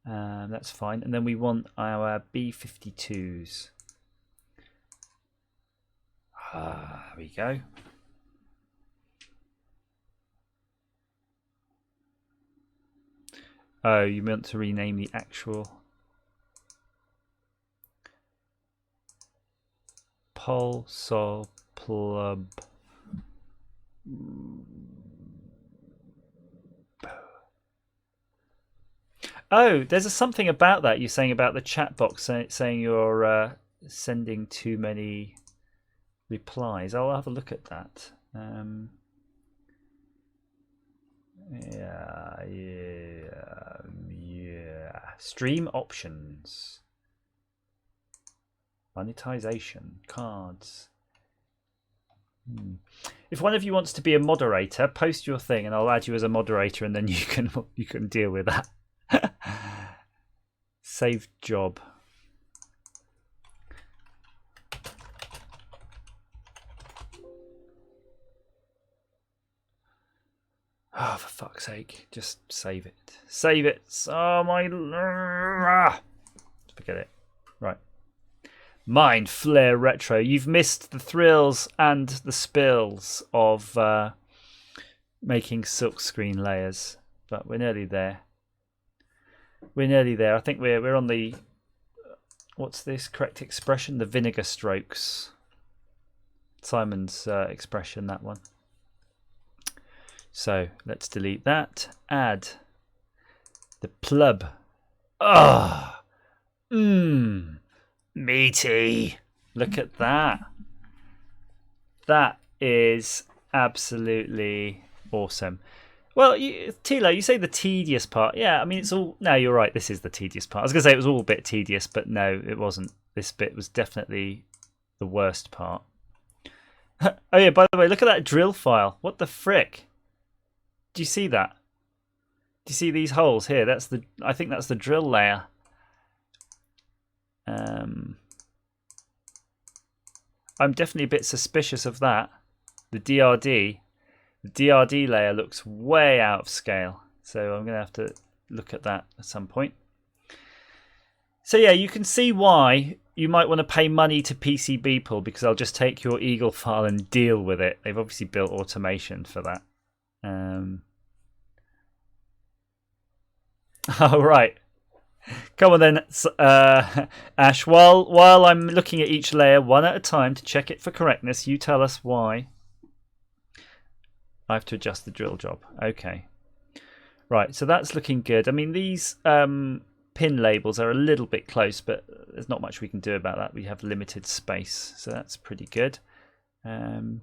That's fine. And then we want our B52s. There we go. Oh, you meant to rename the actual pol sol plub. Oh, there's something about that you're saying about the chat box saying you're sending too many replies. I'll have a look at that. Yeah. Stream options. Monetization. Cards. If one of you wants to be a moderator, post your thing and I'll add you as a moderator and then you can deal with that. Save job. Oh, for fuck's sake. Just save it. Save it. Oh, my... Forget it. Right. Mind Flare Retro. You've missed the thrills and the spills of making silkscreen layers. But we're nearly there. We're nearly there. I think we're on the... What's this correct expression? The vinegar strokes. Simon's expression, that one. So let's delete that. Add the plub. Ah, meaty. Look at that. That is absolutely awesome. Well, Tilo, you say the tedious part. Yeah, I mean, it's all... No, you're right. This is the tedious part. I was going to say it was all a bit tedious, but no, it wasn't. This bit was definitely the worst part. Oh, yeah, by the way, look at that drill file. What the frick? Do you see that? Do you see these holes here? That's the... I think that's the drill layer. I'm definitely a bit suspicious of that. The DRD. The DRD layer looks way out of scale. So I'm going to have to look at that at some point. So yeah, you can see why you might want to pay money to PCB Pool, because they'll just take your Eagle file and deal with it. They've obviously built automation for that. Oh, right. Come on then, Ash. While I'm looking at each layer one at a time to check it for correctness, you tell us why. I have to adjust the drill job. Okay. Right, so that's looking good. I mean, these pin labels are a little bit close, but there's not much we can do about that. We have limited space, so that's pretty good. That's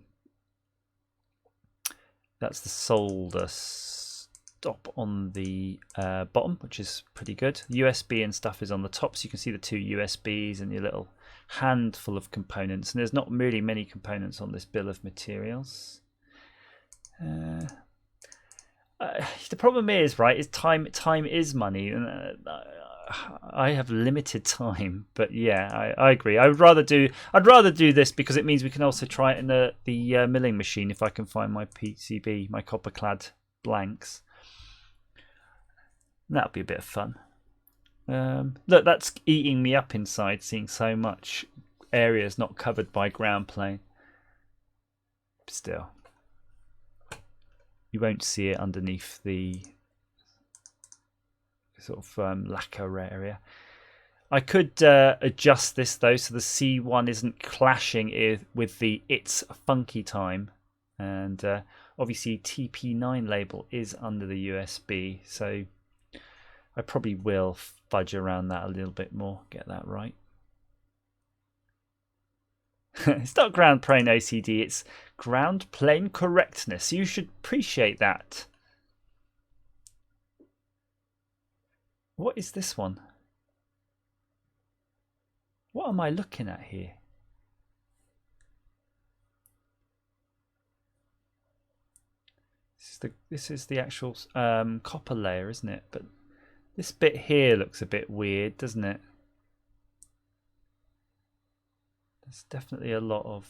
the solder stop on the bottom, which is pretty good. USB and stuff is on the top, so you can see the two USBs and your little handful of components. And there's not really many components on this bill of materials. The problem is, right, is time is money, and I have limited time. But yeah, I agree. I'd rather do this because it means we can also try it in the milling machine if I can find my PCB, my copper clad blanks. That'll be a bit of fun. Look, that's eating me up inside, seeing so much areas not covered by ground plane. Still, you won't see it underneath the sort of lacquer area. I could adjust this though, so the C1 isn't clashing with the It's Funky Time, and obviously TP9 label is under the USB, so I probably will fudge around that a little bit more, get that right. It's not ground plane OCD, it's ground plane correctness. You should appreciate that. What is this one? What am I looking at here? This is the actual copper layer, isn't it? But this bit here looks a bit weird, doesn't it? There's definitely a lot of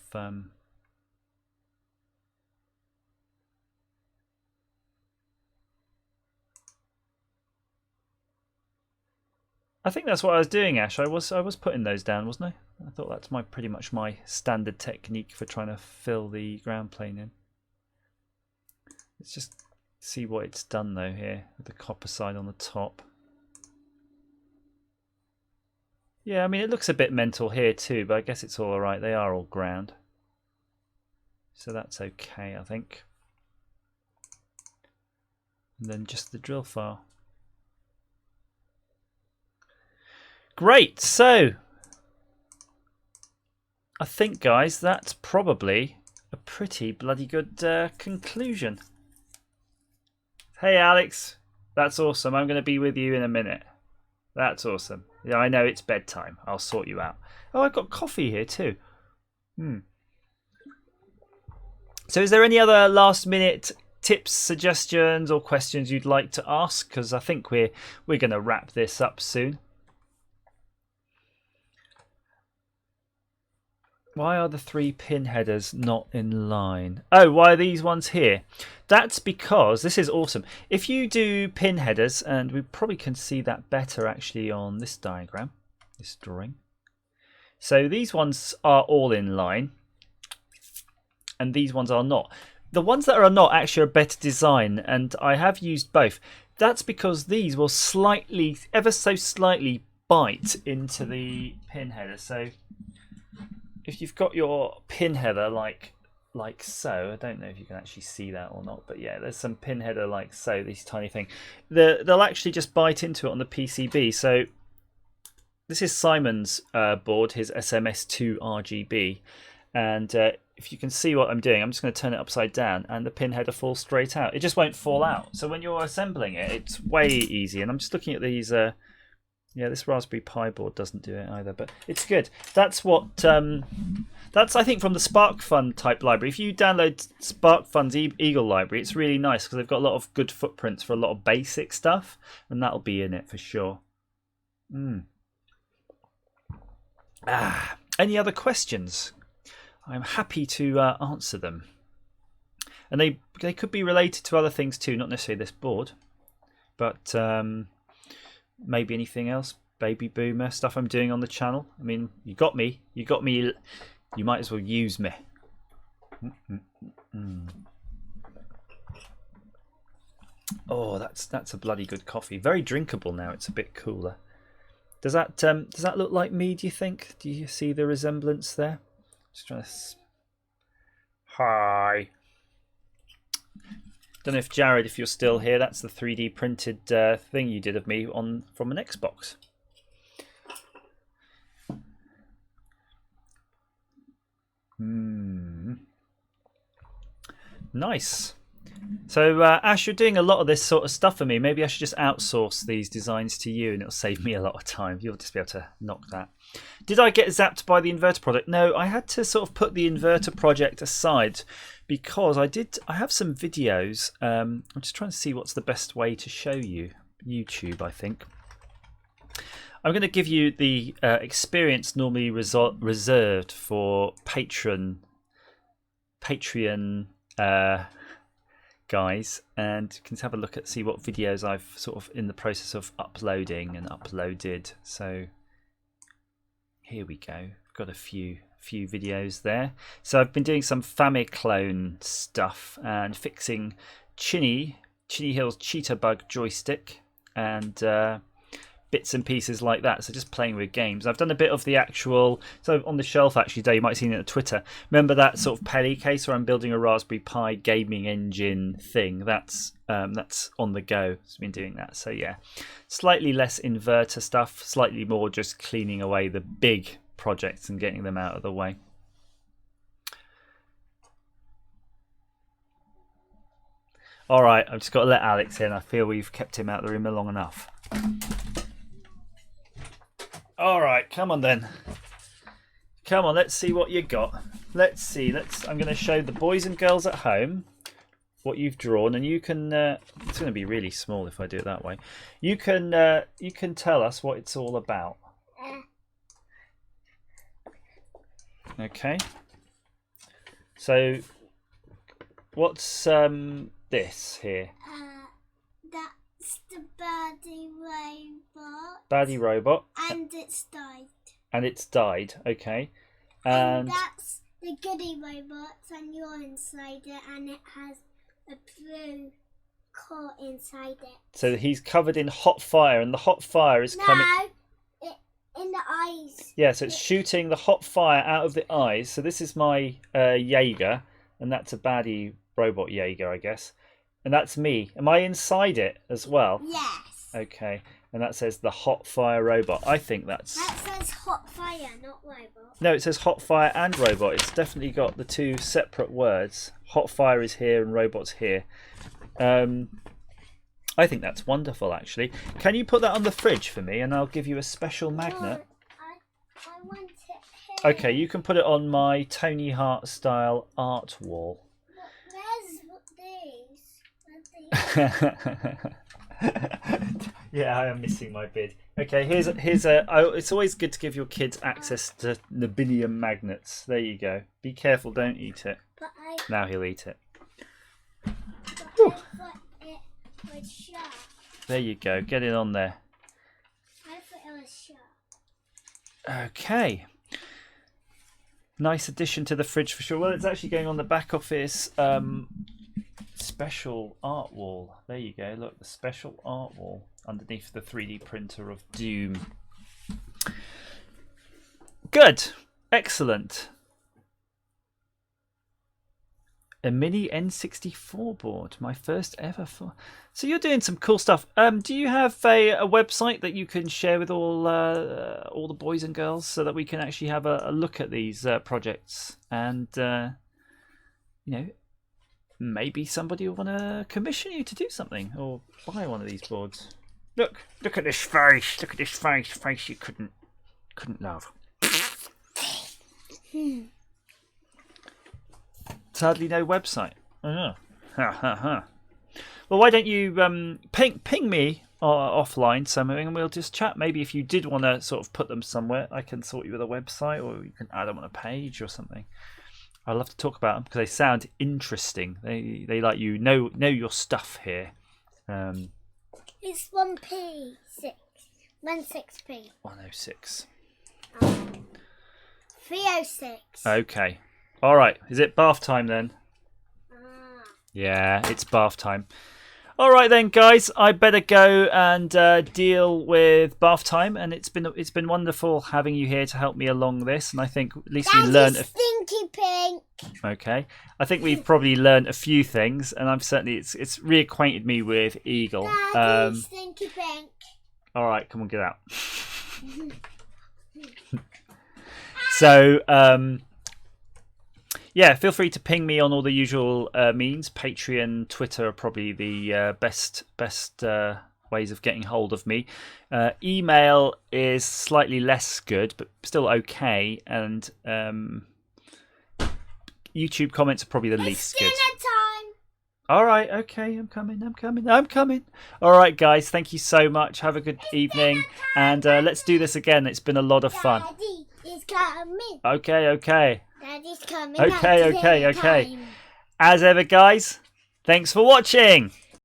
I think that's what I was doing, Ash. I was putting those down, wasn't I? I thought that's pretty much my standard technique for trying to fill the ground plane in. Let's just see what it's done though here with the copper side on the top. Yeah, I mean, it looks a bit mental here too, but I guess it's all right. They are all ground. So that's okay, I think. And then just the drill file. Great, so I think, guys, that's probably a pretty bloody good conclusion. Hey, Alex, that's awesome. I'm going to be with you in a minute. That's awesome. Yeah, I know it's bedtime. I'll sort you out. Oh, I've got coffee here too. So is there any other last minute tips, suggestions or questions you'd like to ask? Because I think we're going to wrap this up soon. Why are the 3 pin headers not in line? Oh, why are these ones here? That's because, this is awesome. If you do pin headers, and we probably can see that better actually on this diagram, this drawing. So these ones are all in line, and these ones are not. The ones that are not actually are a better design, and I have used both. That's because these will slightly, ever so slightly, bite into the pin header. So if you've got your pin header like so, I don't know if you can actually see that or not, but yeah, there's some pin header like so, these tiny thing. They'll actually just bite into it on the PCB. So this is Simon's board, his SMS2 RGB, and if you can see what I'm doing, I'm just going to turn it upside down and the pin header falls straight out. It just won't fall out. So when you're assembling it, it's way easy. And I'm just looking at these. Yeah, this Raspberry Pi board doesn't do it either, but it's good. That's what. That's, I think, from the SparkFun type library. If you download SparkFun's Eagle library, it's really nice because they've got a lot of good footprints for a lot of basic stuff, and that'll be in it for sure. Any other questions? I'm happy to answer them. And they could be related to other things too, not necessarily this board, but maybe anything else, baby boomer stuff I'm doing on the channel. I mean, you got me, you might as well use me. Oh, that's a bloody good coffee. Very drinkable now. It's a bit cooler. Does that look like me, do you think? Do you see the resemblance there? Just trying to... Hi. Don't know if Jared, if you're still here, that's the 3D printed thing you did of me from an Xbox. Nice. So Ash, you're doing a lot of this sort of stuff for me. Maybe I should just outsource these designs to you and it'll save me a lot of time. You'll just be able to knock that. Did I get zapped by the inverter project? No, I had to sort of put the inverter project aside because I have some videos. I'm just trying to see what's the best way to show you. YouTube, I think. I'm going to give you the experience normally reserved for Patreon guys, and you can have a look at see what videos I've sort of in the process of uploading and uploaded. So here we go. I've got a few videos there. So I've been doing some Famiclone stuff and fixing Chinny Hill's Cheetah Bug joystick and bits and pieces like that. So just playing with games. I've done a bit of the actual, so on the shelf actually today, you might have seen it on Twitter. Remember that sort of Pelly case where I'm building a Raspberry Pi gaming engine thing? That's on the go. I've been doing that. So yeah, slightly less inverter stuff, slightly more just cleaning away the big projects and getting them out of the way. All right, I've just got to let Alex in. I feel we've kept him out of the room long enough. All right, come on then. Come on, let's see what you got. Let's see. I'm going to show the boys and girls at home what you've drawn, and you can. It's going to be really small if I do it that way. You can tell us what it's all about. Okay. So, what's this here? That's the baddie robot. Baddie robot. And it's died. And it's died, okay. And that's the goodie robot, and you're inside it, and it has a blue core inside it. So he's covered in hot fire, and the hot fire is coming... in the eyes. Yeah, so it's shooting the hot fire out of the eyes. So this is my Jaeger, and that's a baddie robot Jaeger, I guess. And that's me. Am I inside it as well? Yes. Okay. And that says the hot fire robot. I think that's... That says hot fire, not robot. No, it says hot fire and robot. It's definitely got the two separate words. Hot fire is here and robot's here. I think that's wonderful, actually. Can you put that on the fridge for me, and I'll give you a special magnet? No, I want it here. Okay, you can put it on my Tony Hart style art wall. Where's these? Yeah, I am missing my bid. Okay, here's a. Oh, it's always good to give your kids access to nibinium magnets. There you go. Be careful, don't eat it. But Now he'll eat it. I thought it was sharp. There you go. Get it on there. I thought it was sharp. Okay. Nice addition to the fridge for sure. Well, it's actually going on the back of his special art wall. There you go. Look, the special art wall underneath the 3D printer of Doom. Good. Excellent. A mini N64 board. My first ever. So you're doing some cool stuff. Do you have a website that you can share with all the boys and girls so that we can actually have a look at these projects and maybe somebody will want to commission you to do something or buy one of these boards. Look at this face. Look at this face you couldn't love. Sadly, no website. Oh, yeah. Well, why don't you ping me offline somewhere and we'll just chat. Maybe if you did want to sort of put them somewhere, I can sort you with a website or you can add them on a page or something. I'd love to talk about them because they sound interesting. They like you know your stuff here. It's 1p 16p. 106. 306. Okay. All right. Is it bath time then? Yeah, it's bath time. All right then, guys. I better go and deal with bath time. And it's been wonderful having you here to help me along this. And I think at least we learned. Stinky Pink. Okay. I think we've probably learned a few things, and I've certainly it's reacquainted me with Eagle. Daddy, Stinky Pink. All right, come on, get out. So. Yeah, feel free to ping me on all the usual means. Patreon, Twitter are probably the best ways of getting hold of me. Email is slightly less good, but still okay. And YouTube comments are probably the least good. Time. All right, okay, I'm coming. All right, guys, thank you so much. Have a good evening, and let's do this again. It's been a lot of fun. Daddy is coming. Okay. Daddy's coming. Okay. As ever, guys, thanks for watching.